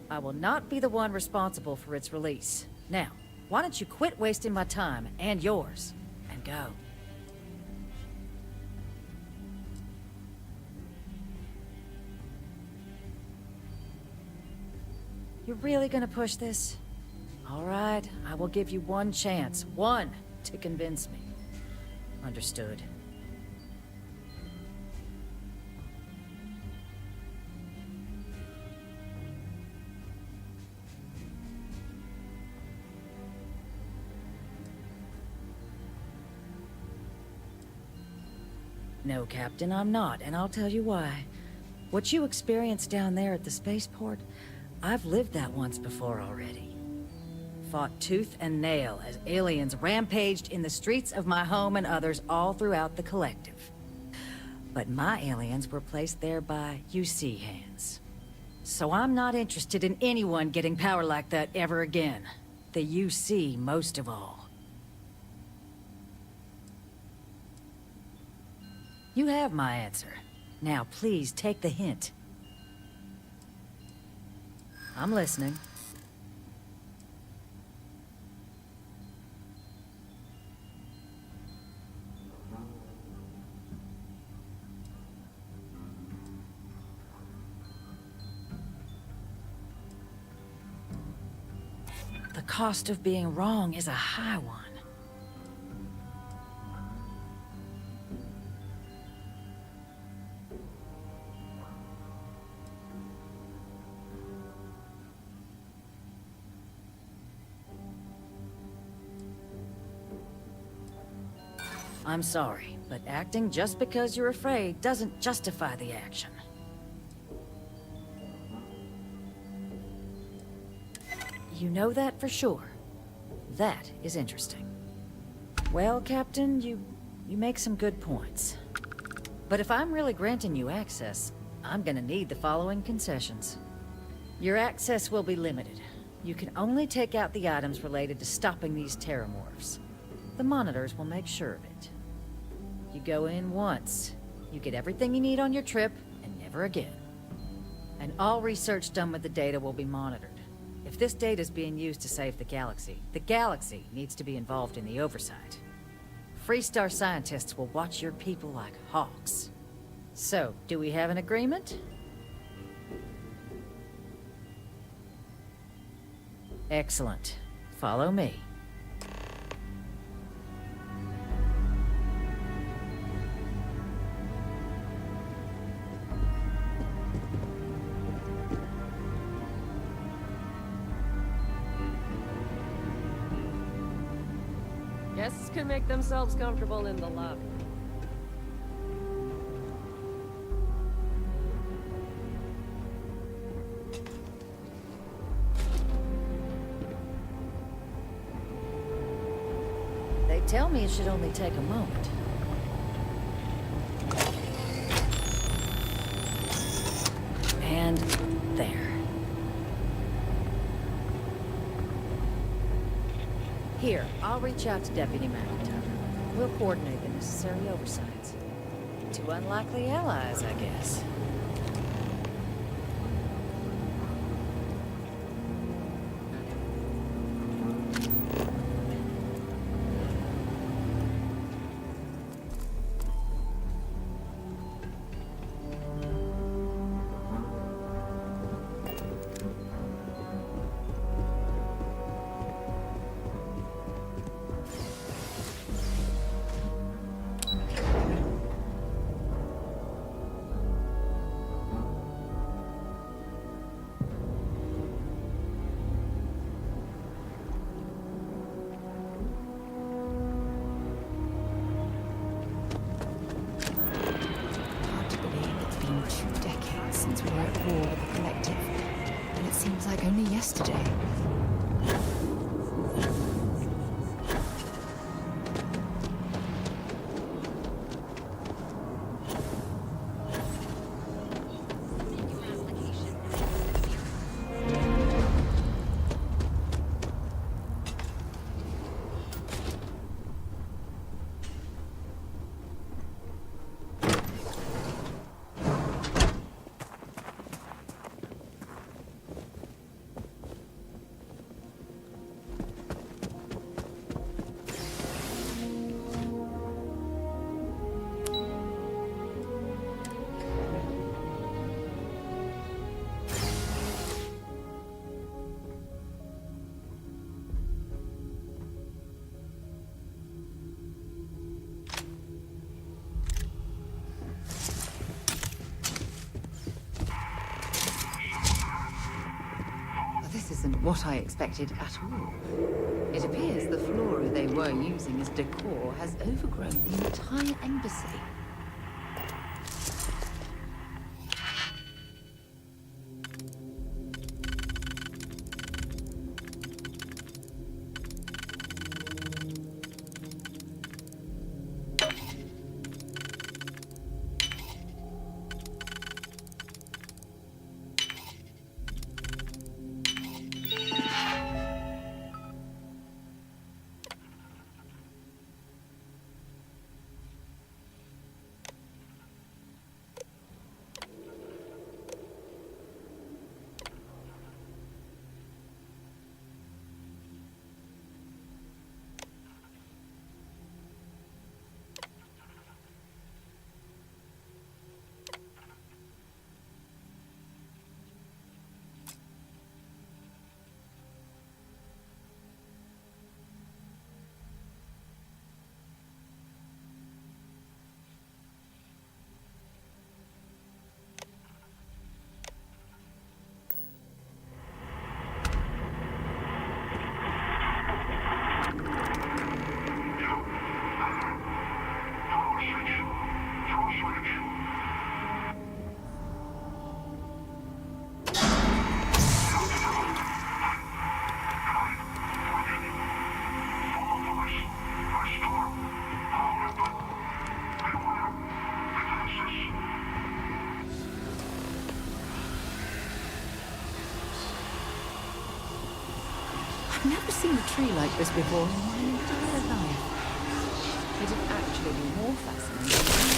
I will not be the one responsible for its release. Now, why don't you quit wasting my time and yours, and go? You're really gonna push this? All right, I will give you one chance. One to convince me. Understood. No, Captain, I'm not, and I'll tell you why. What you experienced down there at the spaceport, I've lived that once before already. Fought tooth and nail as aliens rampaged in the streets of my home and others all throughout the Collective. But my aliens were placed there by UC hands. So I'm not interested in anyone getting power like that ever again. The UC most of all. You have my answer. Now please take the hint. I'm listening. The cost of being wrong is a high one. I'm sorry, but acting just because you're afraid doesn't justify the action. You know that for sure. That is interesting. Well, Captain, you make some good points. But if I'm really granting you access, I'm gonna need the following concessions. Your access will be limited. You can only take out the items related to stopping these terramorphs. The monitors will make sure of it. You go in once. You get everything you need on your trip, and never again. And all research done with the data will be monitored. If this data is being used to save the galaxy needs to be involved in the oversight. Freestar scientists will watch your people like hawks. So, do we have an agreement? Excellent. Follow me. Guests can make themselves comfortable in the lobby. They tell me it should only take a moment. And there. Here, I'll reach out to Deputy McIntyre. We'll coordinate the necessary oversights. Two unlikely allies, I guess. Since we were at war with the Collective, and it seems like only yesterday. This isn't what I expected at all. It appears the flora they were using as decor has overgrown the entire embassy. I've never seen a tree like this before in my entire life. It'd actually be more fascinating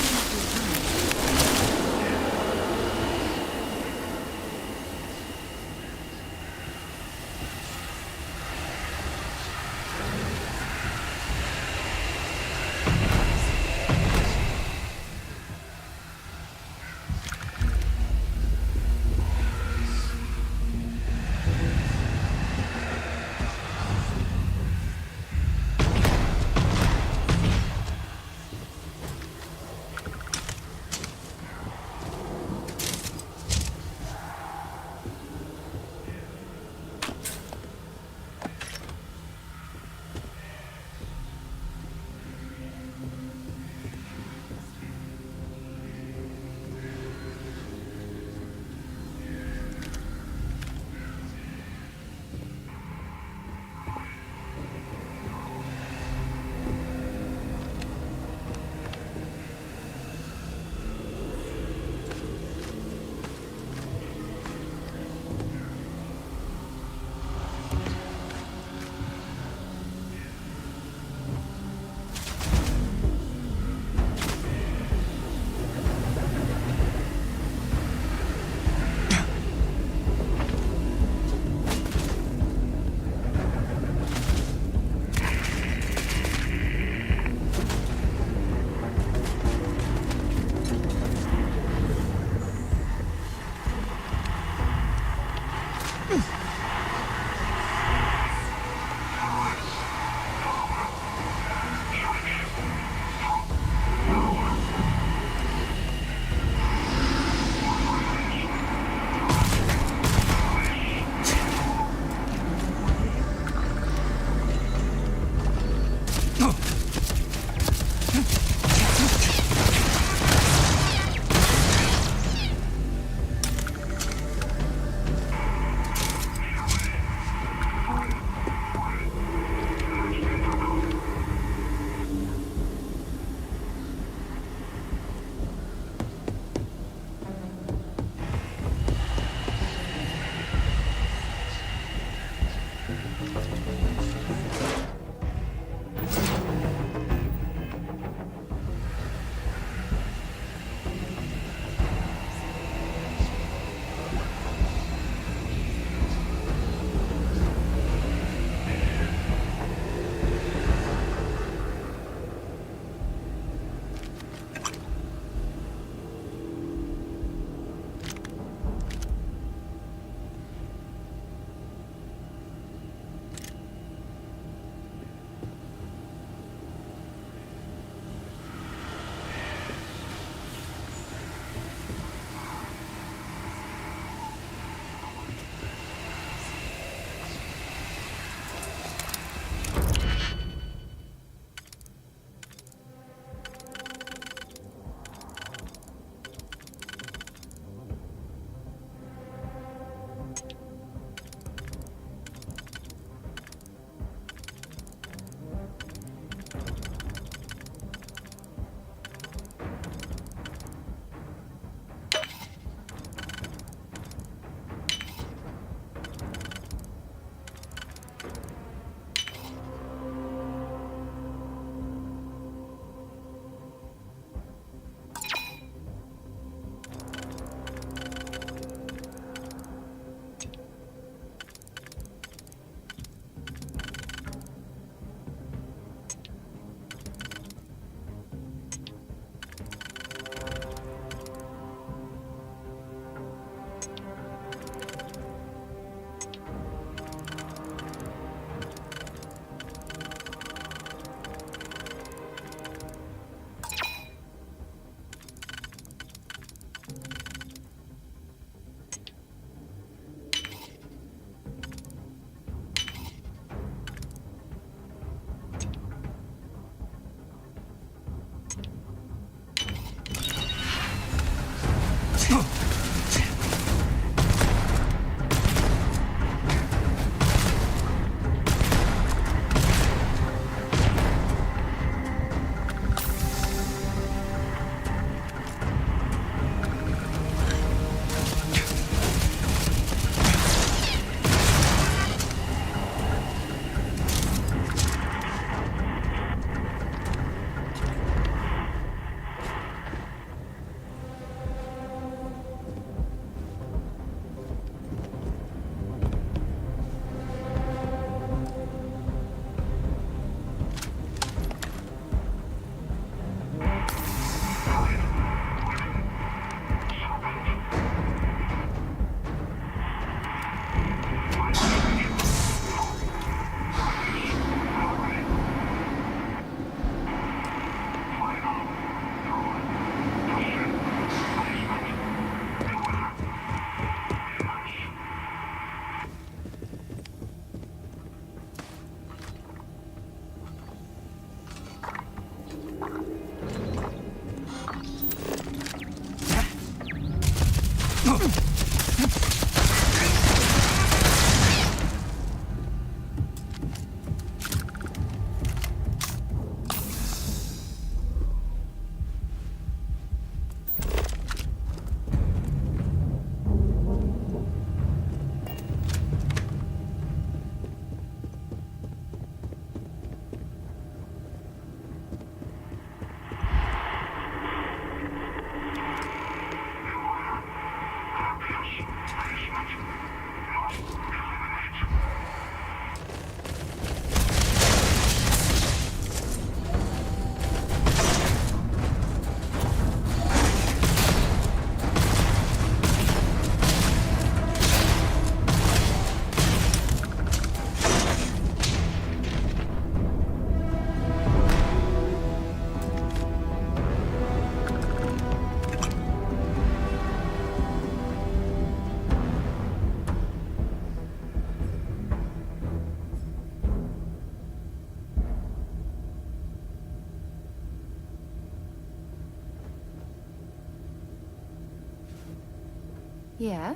Yeah?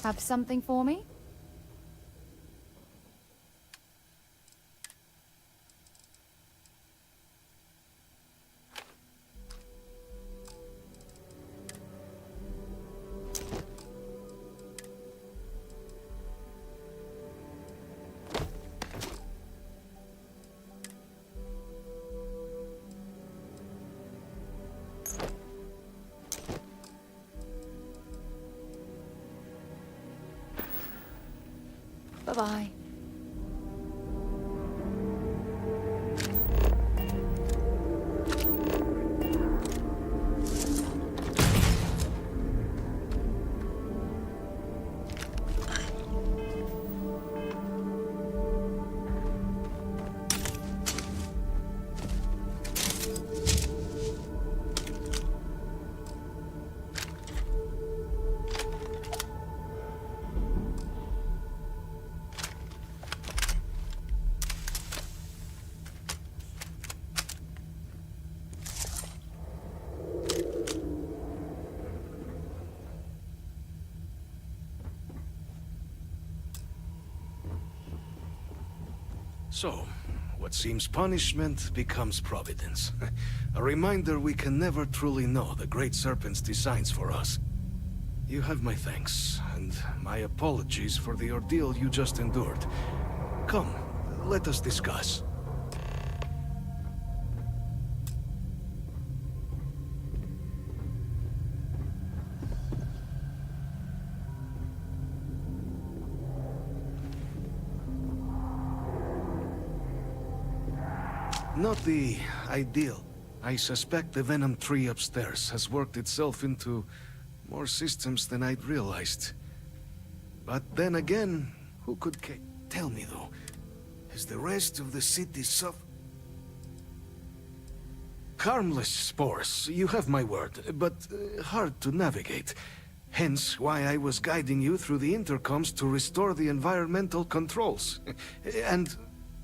Have something for me? Bye-bye. So, what seems punishment becomes providence. A reminder we can never truly know the Great Serpent's designs for us. You have my thanks, and my apologies for the ordeal you just endured. Come, let us discuss. Not the ideal. I suspect the Venom tree upstairs has worked itself into more systems than I'd realized. But then again, who could tell me though, is the rest of the city harmless spores, you have my word, but hard to navigate. Hence why I was guiding you through the intercoms to restore the environmental controls. And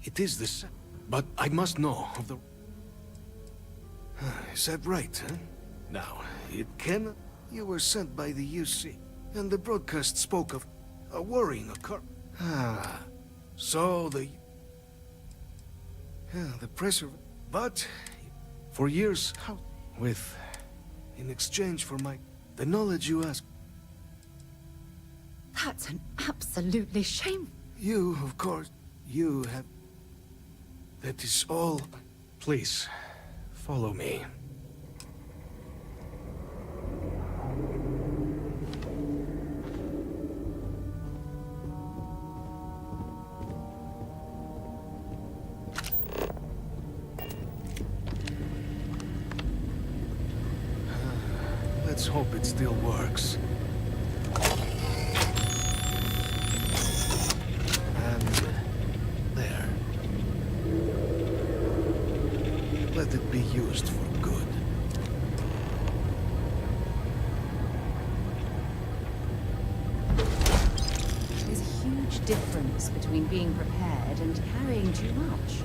it is the same. But I must know of the... Is that right, huh? Now, it can... You were sent by the UC, and the broadcast spoke of a worrying occur... so the... the pressure... But, for years, how... With... In exchange for my... The knowledge you asked... That's an absolutely shame. You, of course, you have... That is all. Please, follow me. Let's hope it still works. Let it be used for good. There's a huge difference between being prepared and carrying too much.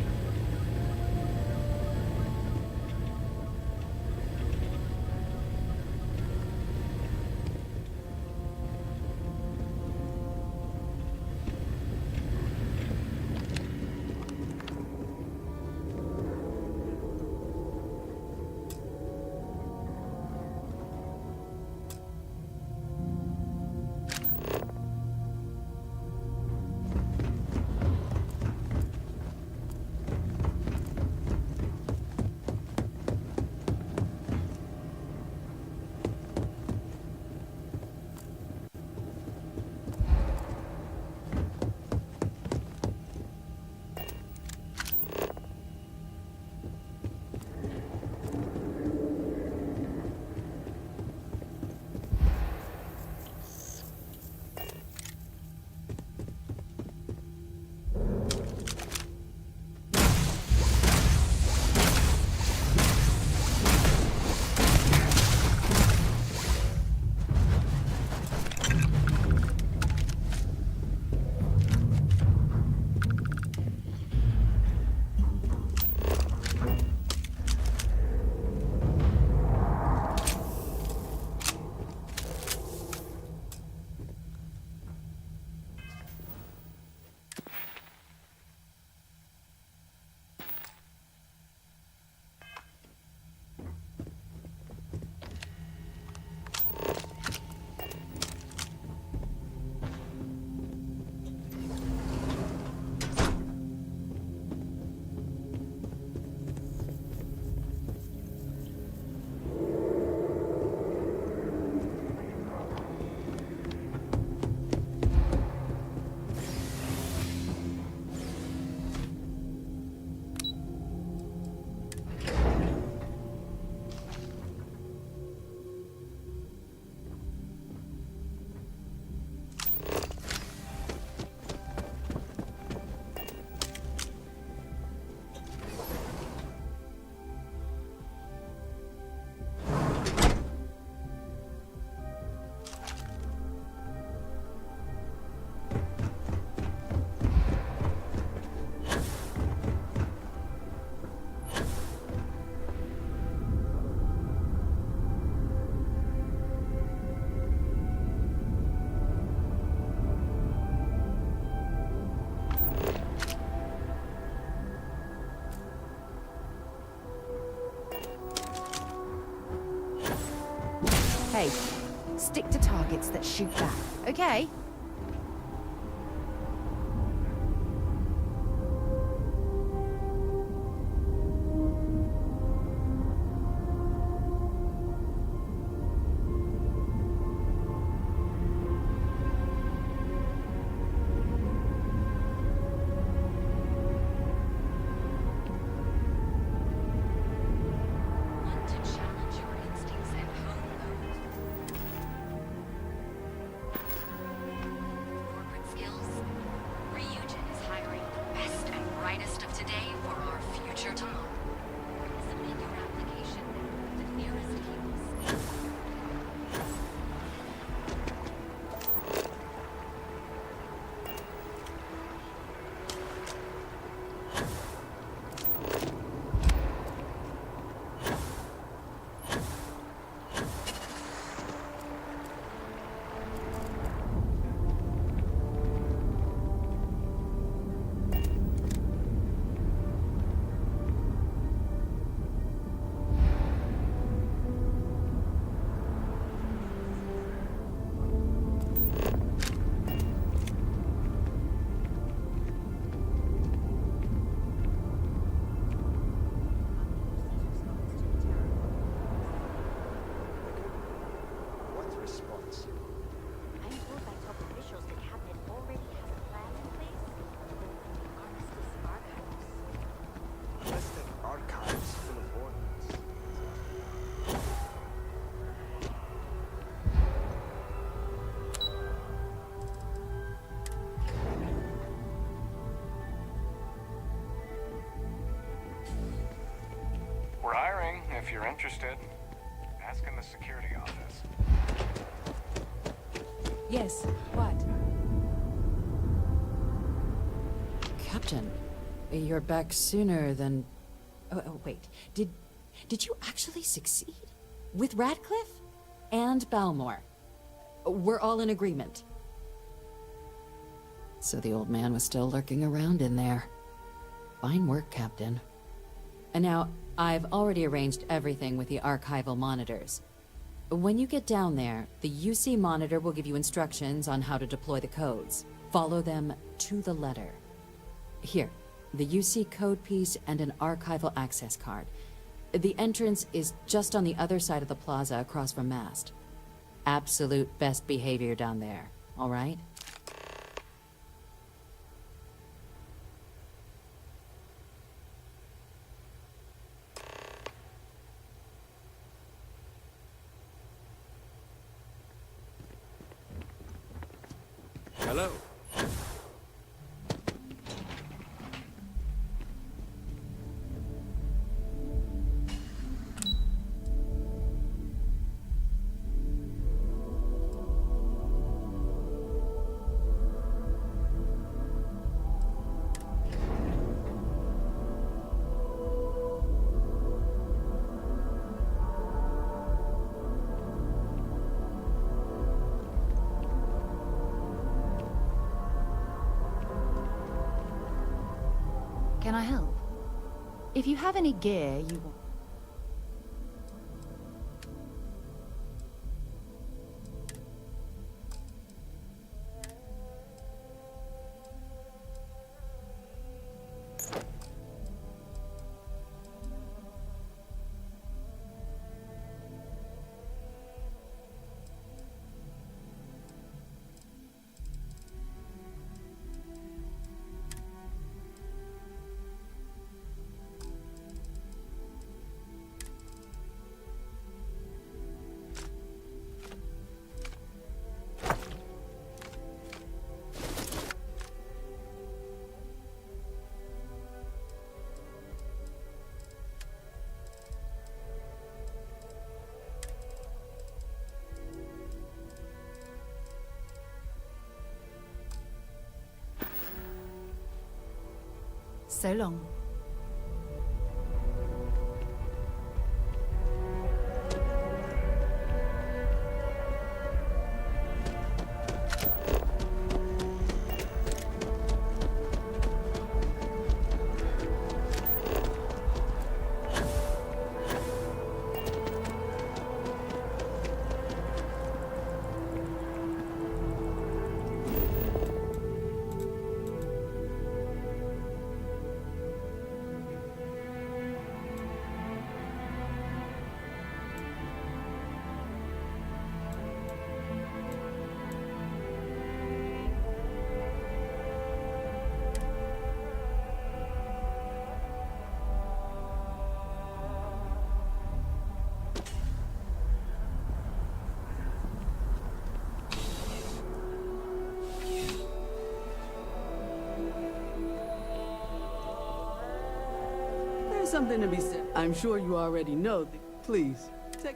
shoot back, okay? We're hiring, if you're interested. Ask in the security office. Yes, what? Captain, you're back sooner than... Oh, wait. Did you actually succeed? With Radcliffe? And Balmore? We're all in agreement. So the old man was still lurking around in there. Fine work, Captain. And now, I've already arranged everything with the archival monitors. When you get down there, the UC monitor will give you instructions on how to deploy the codes. Follow them to the letter. Here, the UC code piece and an archival access card. The entrance is just on the other side of the plaza across from Mast. Absolute best behavior down there, all right? Hello. Can I help? If you have any gear you want... So long. something to be said. I'm sure you already know. Please, take...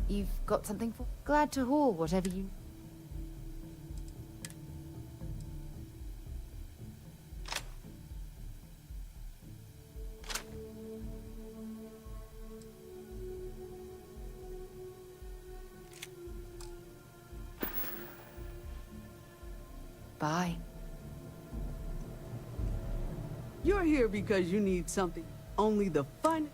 You've got something for... Glad to haul whatever you... Bye. You're here because you need something. Only the fun...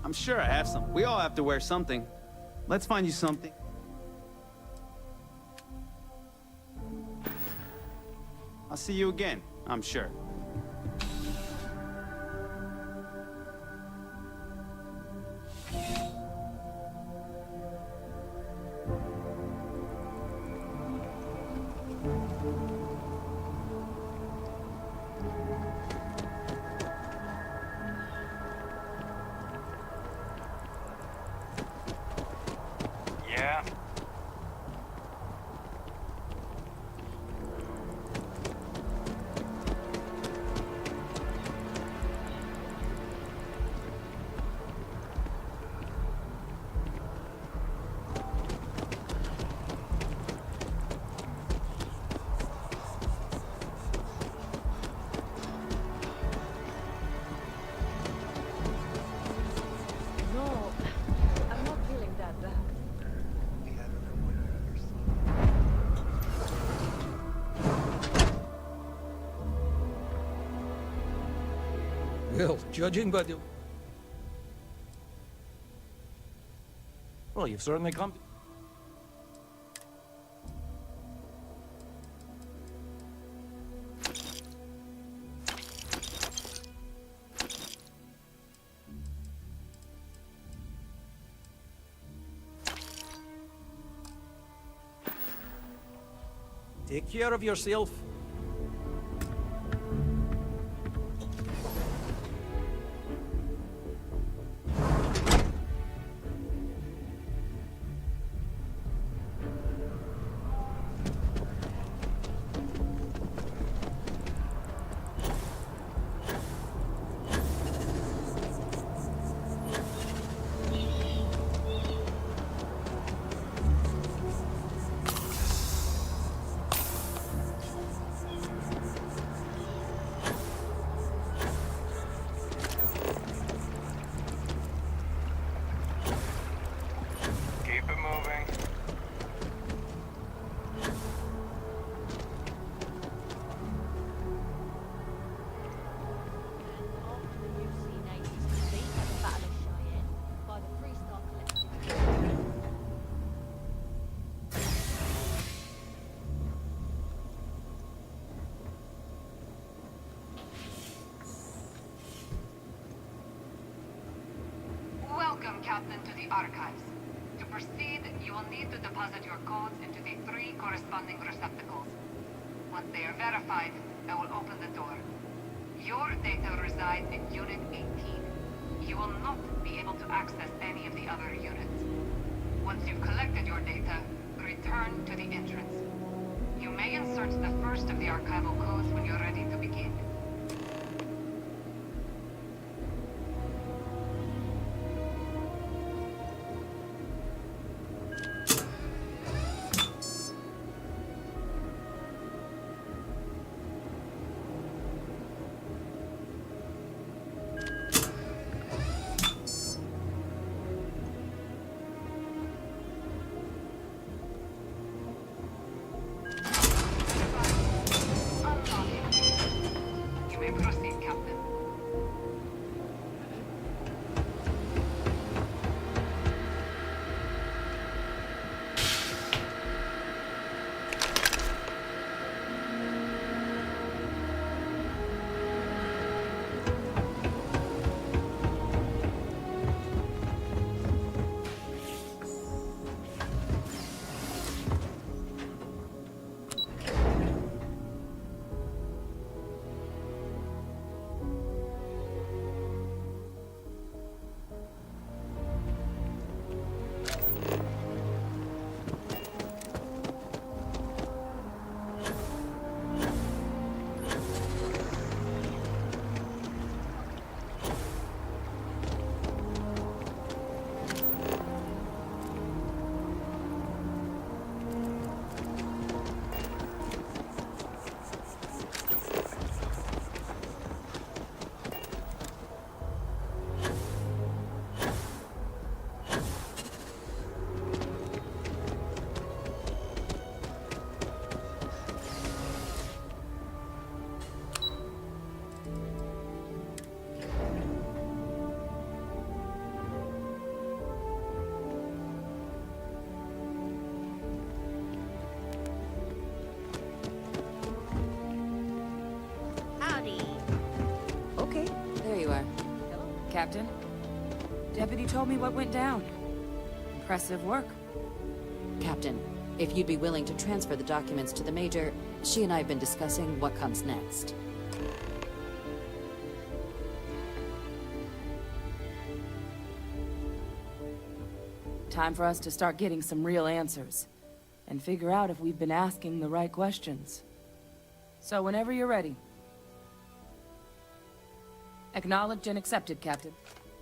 I'm sure I have some. We all have to wear something. Let's find you something. I'll see you again, I'm sure. Yeah? No, I'm not feeling that bad. Well, judging by the... Well, you've certainly come... Take care of yourself. Captain to the archives. To proceed, you will need to deposit your codes into the 3 corresponding receptacles. Once they are verified, I will open the door. Your data resides in Unit 18. You will not be able to access any of the other units. Once you've collected your data, return to the entrance. You may insert the first of the archival codes when you're ready to begin. You may proceed, Captain. Okay. There you are. Captain. Deputy told me what went down. Impressive work. Captain, if you'd be willing to transfer the documents to the Major, she and I have been discussing what comes next. Time for us to start getting some real answers. And figure out if we've been asking the right questions. So whenever you're ready. Acknowledged and accepted, Captain.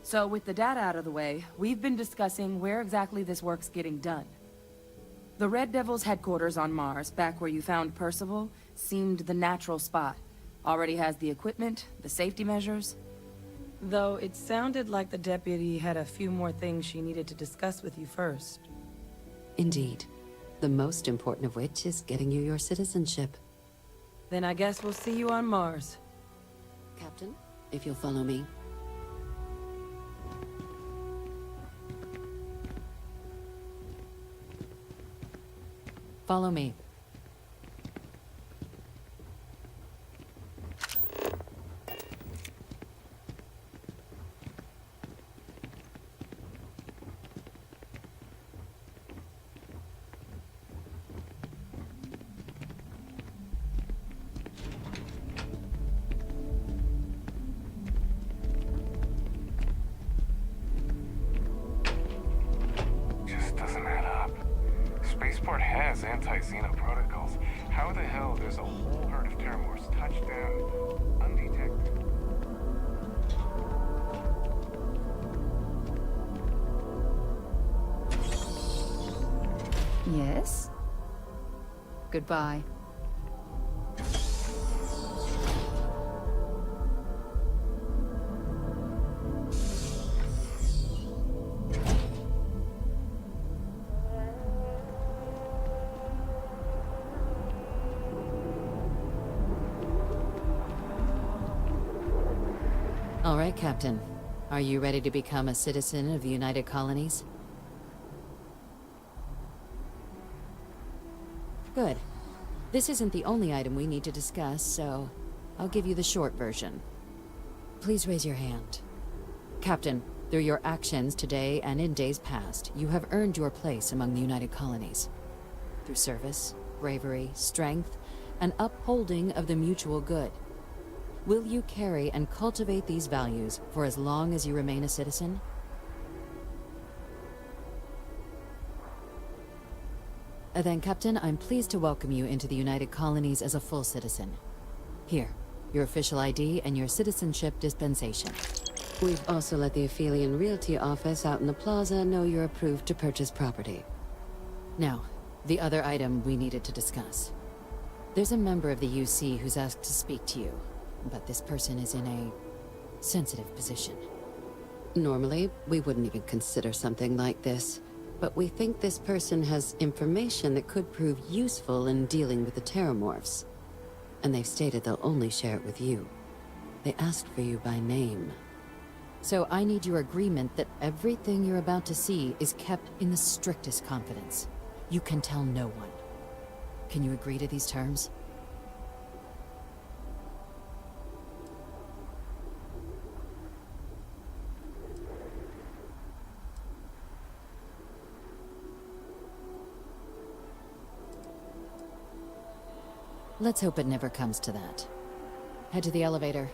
So with the data out of the way, we've been discussing where exactly this work's getting done. The Red Devil's headquarters on Mars, back where you found Percival, seemed the natural spot. Already has the equipment, the safety measures. Though it sounded like the deputy had a few more things she needed to discuss with you first. Indeed. The most important of which is getting you your citizenship. Then I guess we'll see you on Mars. Captain, if you'll follow me. Follow me. Just doesn't add up. Spaceport has anti-Xeno protocols. How the hell there's a whole herd of Terramors touched down undetected? Yes? Goodbye. All right, Captain. Are you ready to become a citizen of the United Colonies? Good. This isn't the only item we need to discuss, so I'll give you the short version. Please raise your hand. Captain, Through your actions today and in days past, you have earned your place among the United Colonies. Through service, bravery, strength, and upholding of the mutual good. Will you carry and cultivate these values for as long as you remain a citizen? Then, Captain, I'm pleased to welcome you into the United Colonies as a full citizen. Here, your official ID and your citizenship dispensation. We've also let the Aphelion Realty office out in the plaza know you're approved to purchase property. Now, the other item we needed to discuss. There's a member of the UC who's asked to speak to you, but this person is in a sensitive position. Normally, we wouldn't even consider something like this, but we think this person has information that could prove useful in dealing with the Terramorphs. And they've stated they'll only share it with you. They asked for you by name. So I need your agreement that everything you're about to see is kept in the strictest confidence. You can tell no one. Can you agree to these terms? Let's hope it never comes to that. Head to the elevator.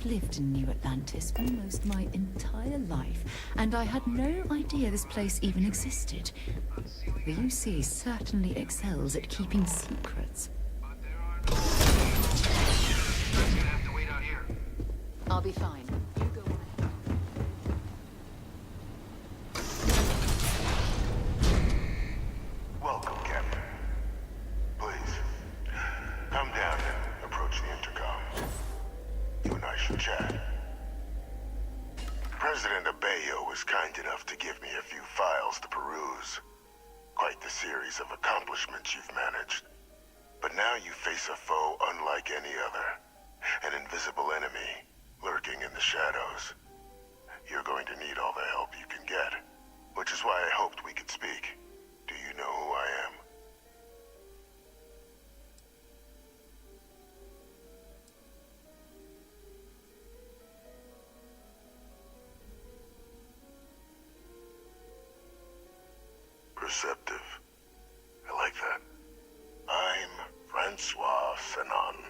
Lived in New Atlantis for most my entire life, and I had no idea this place even existed. The UC certainly excels at keeping secrets. I'll be fine. You go on. Welcome, Captain. Please, come down and approach the intercom. You and I should chat. President Abeyo was kind enough to give me a few files to peruse. Quite the series of accomplishments you've managed. But now you face a foe unlike any other. An invisible enemy, lurking in the shadows. You're going to need all the help you can get. Which is why I hoped we could speak. Do you know who I am? Perceptive. I like that. I'm Francois Sanon,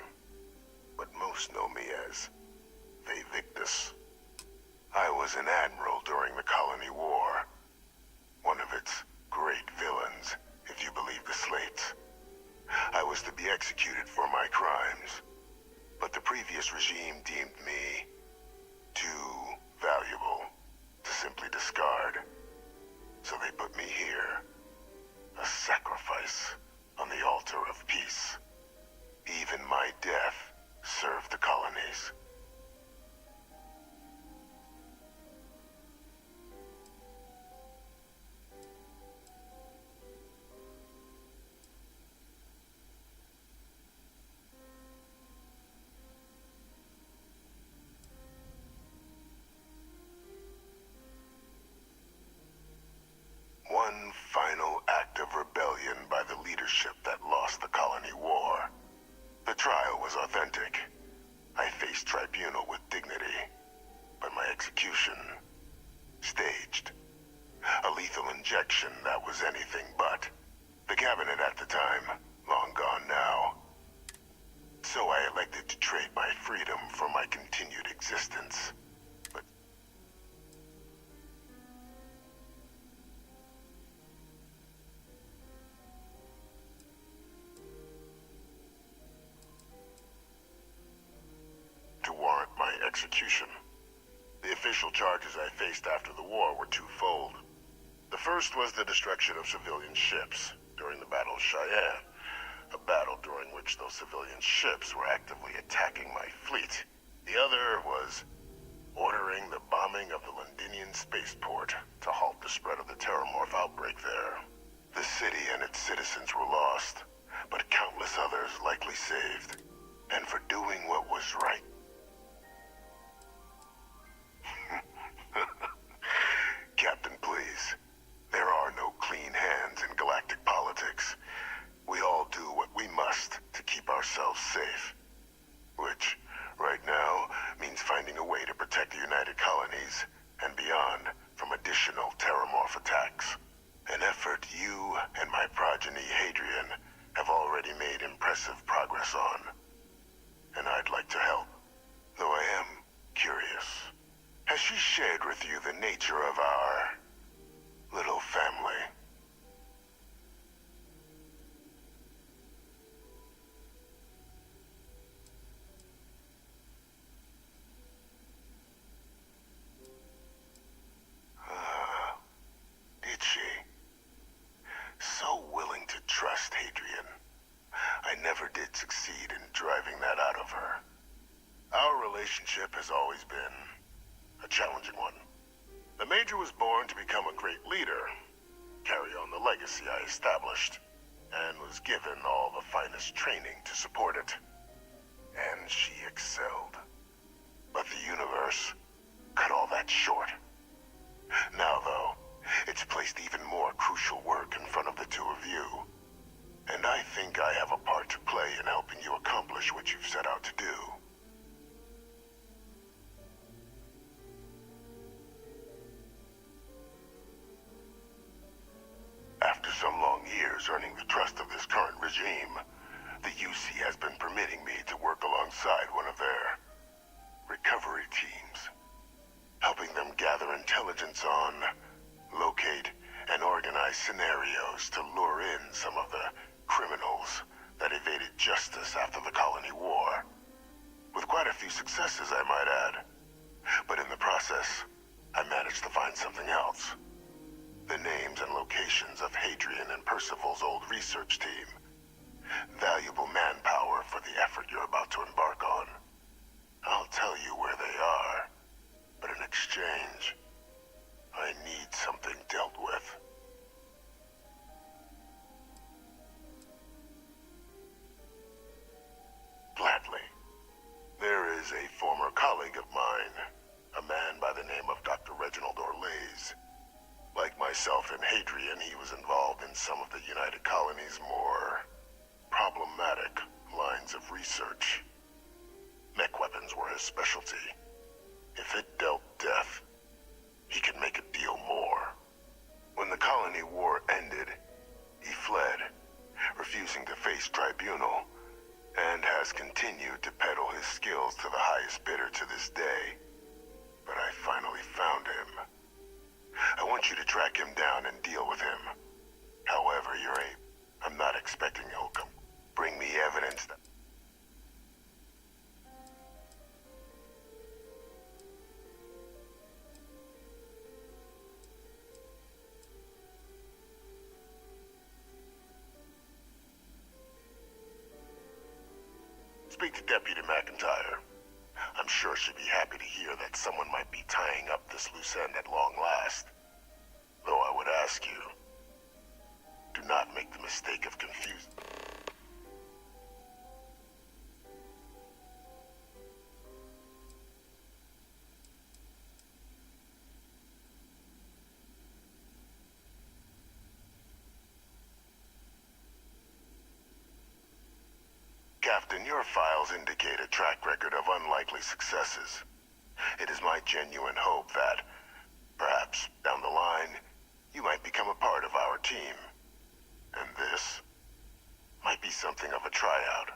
but most know me as Victus. I was an admiral during the Colony War. One of its great villains, if you believe the slates. I was to be executed for my crimes, but the previous regime deemed me too valuable to simply discard. So they put me here, a sacrifice on the altar of peace. Even my death served the colonies. like to trade my freedom for my continued existence. But to warrant my execution. The official charges I faced after the war were twofold. The first was the destruction of civilian ships during the Battle of Cheyenne, a battle during which those civilian ships were actively attacking my fleet. The other was ordering the bombing of the Londinian spaceport to halt the spread of the Terramorph outbreak there. The city and its citizens were lost, but countless others likely saved, and for doing what was right. Captain, please. There are no clean hands in galactic politics. We all do what we must to keep ourselves safe. Which, right now, means finding a way to protect the United Colonies and beyond from additional Terramorph attacks. An effort you and my progeny, Hadrian, have already made impressive progress on. And I'd like to help, though I am curious. Has she shared with you the nature of our little family? Did she? So willing to trust Hadrian. I never did succeed in driving that out of her. Our relationship has always been a challenging one. The Major was born to become a great leader, carry on the legacy I established, and was given all the finest training to support it. And she excelled. But the universe cut all that short. Now, though, it's placed even more crucial work in front of the two of you. And I think I have a part to play in helping you accomplish what you've set out to do. After some long years earning the trust of this current regime, the UC has been permitting me to work alongside one of their recovery teams, helping them gather intelligence on, locate, and organize scenarios to lure in some of the criminals that evaded justice after the colony war. With quite a few successes, I might add. But in the process, I managed to find something else. The names and locations of Hadrian and Percival's old research team. Valuable manpower for the effort you're about to embark on. I'll tell you where they are, but in exchange, I need something dealt with. Gladly. There is a former colleague of mine, a man by the name of Dr. Reginald Orlaise. Like myself and Hadrian, he was involved in some of the United Colony's more problematic lines of research. Mech weapons were his specialty. If it dealt death, he could make a deal more. When the colony war ended, he fled, refusing to face tribunal, and has continued to peddle his skills to the highest bidder to this day. But I finally found him. I want you to track him down and deal with him. However you're able. I'm not expecting he'll come. Bring me evidence that... Speak to Deputy McIntyre. I'm sure she'd be happy to hear that someone might be tying up this loose end at long last. Though I would ask you, do not make the mistake of confusing. Captain, your files indicate a track record of unlikely successes. It is my genuine hope that, perhaps down the line, you might become a part of our team. And this might be something of a tryout.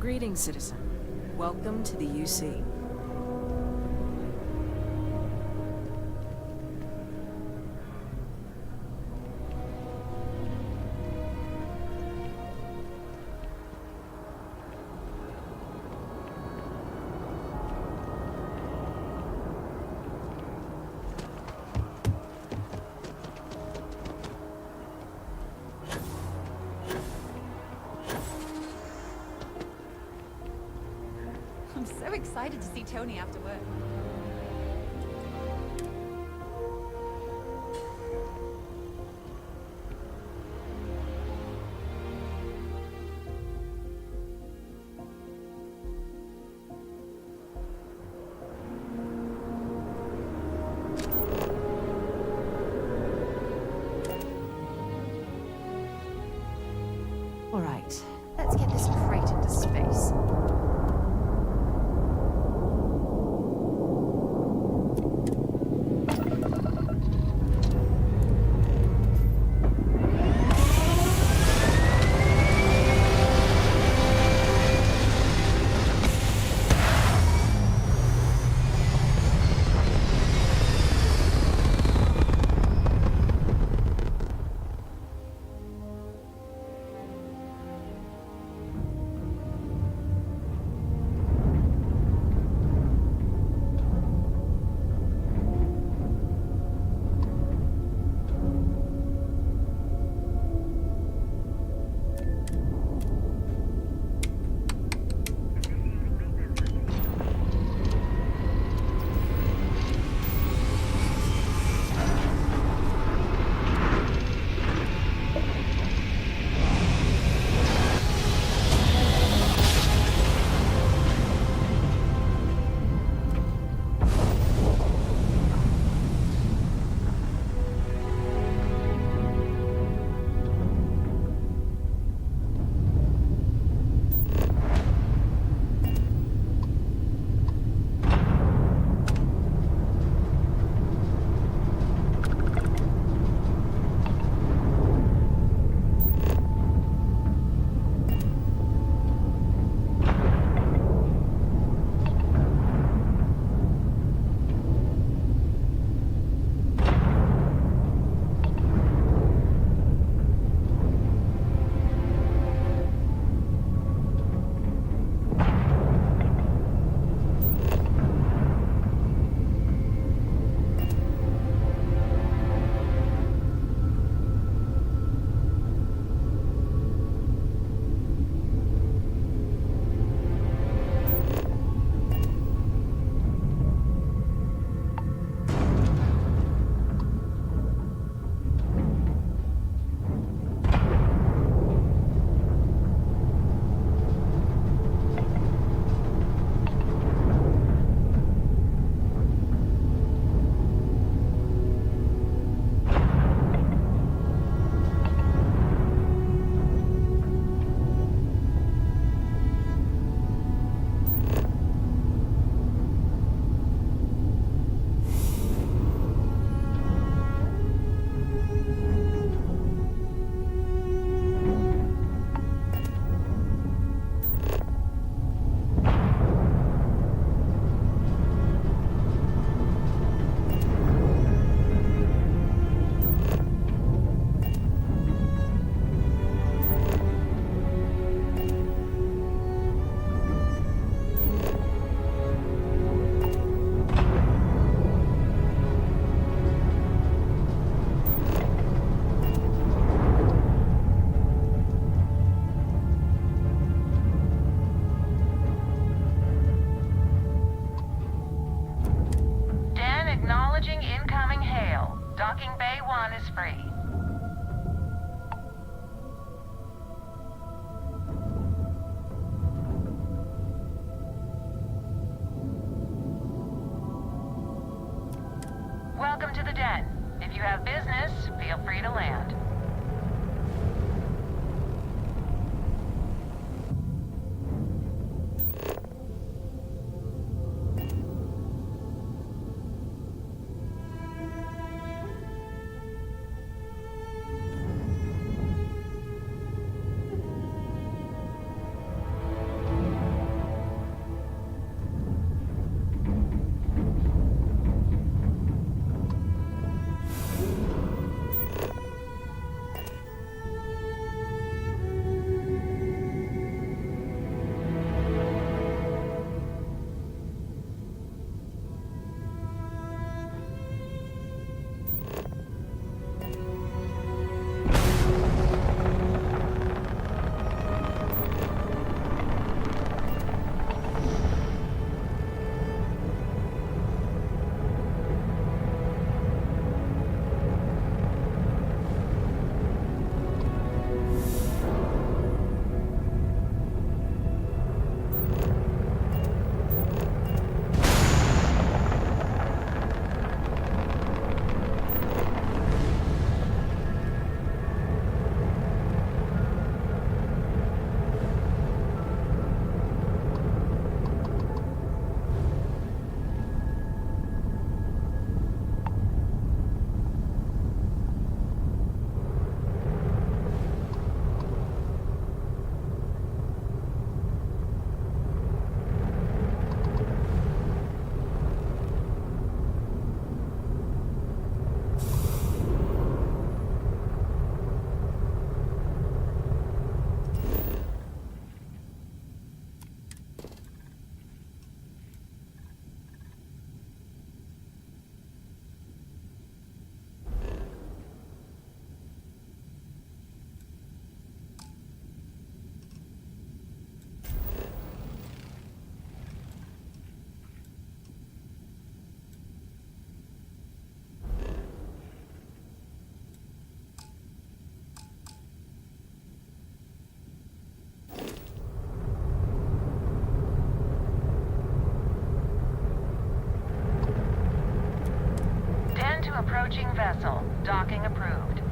Greetings, citizen. Welcome to the UC. I'm so excited to see Tony after work. All right, let's get this crate into space. Docking Bay 1 is free. Welcome to the den. If you have business, feel free to land. Approaching vessel. Docking approved.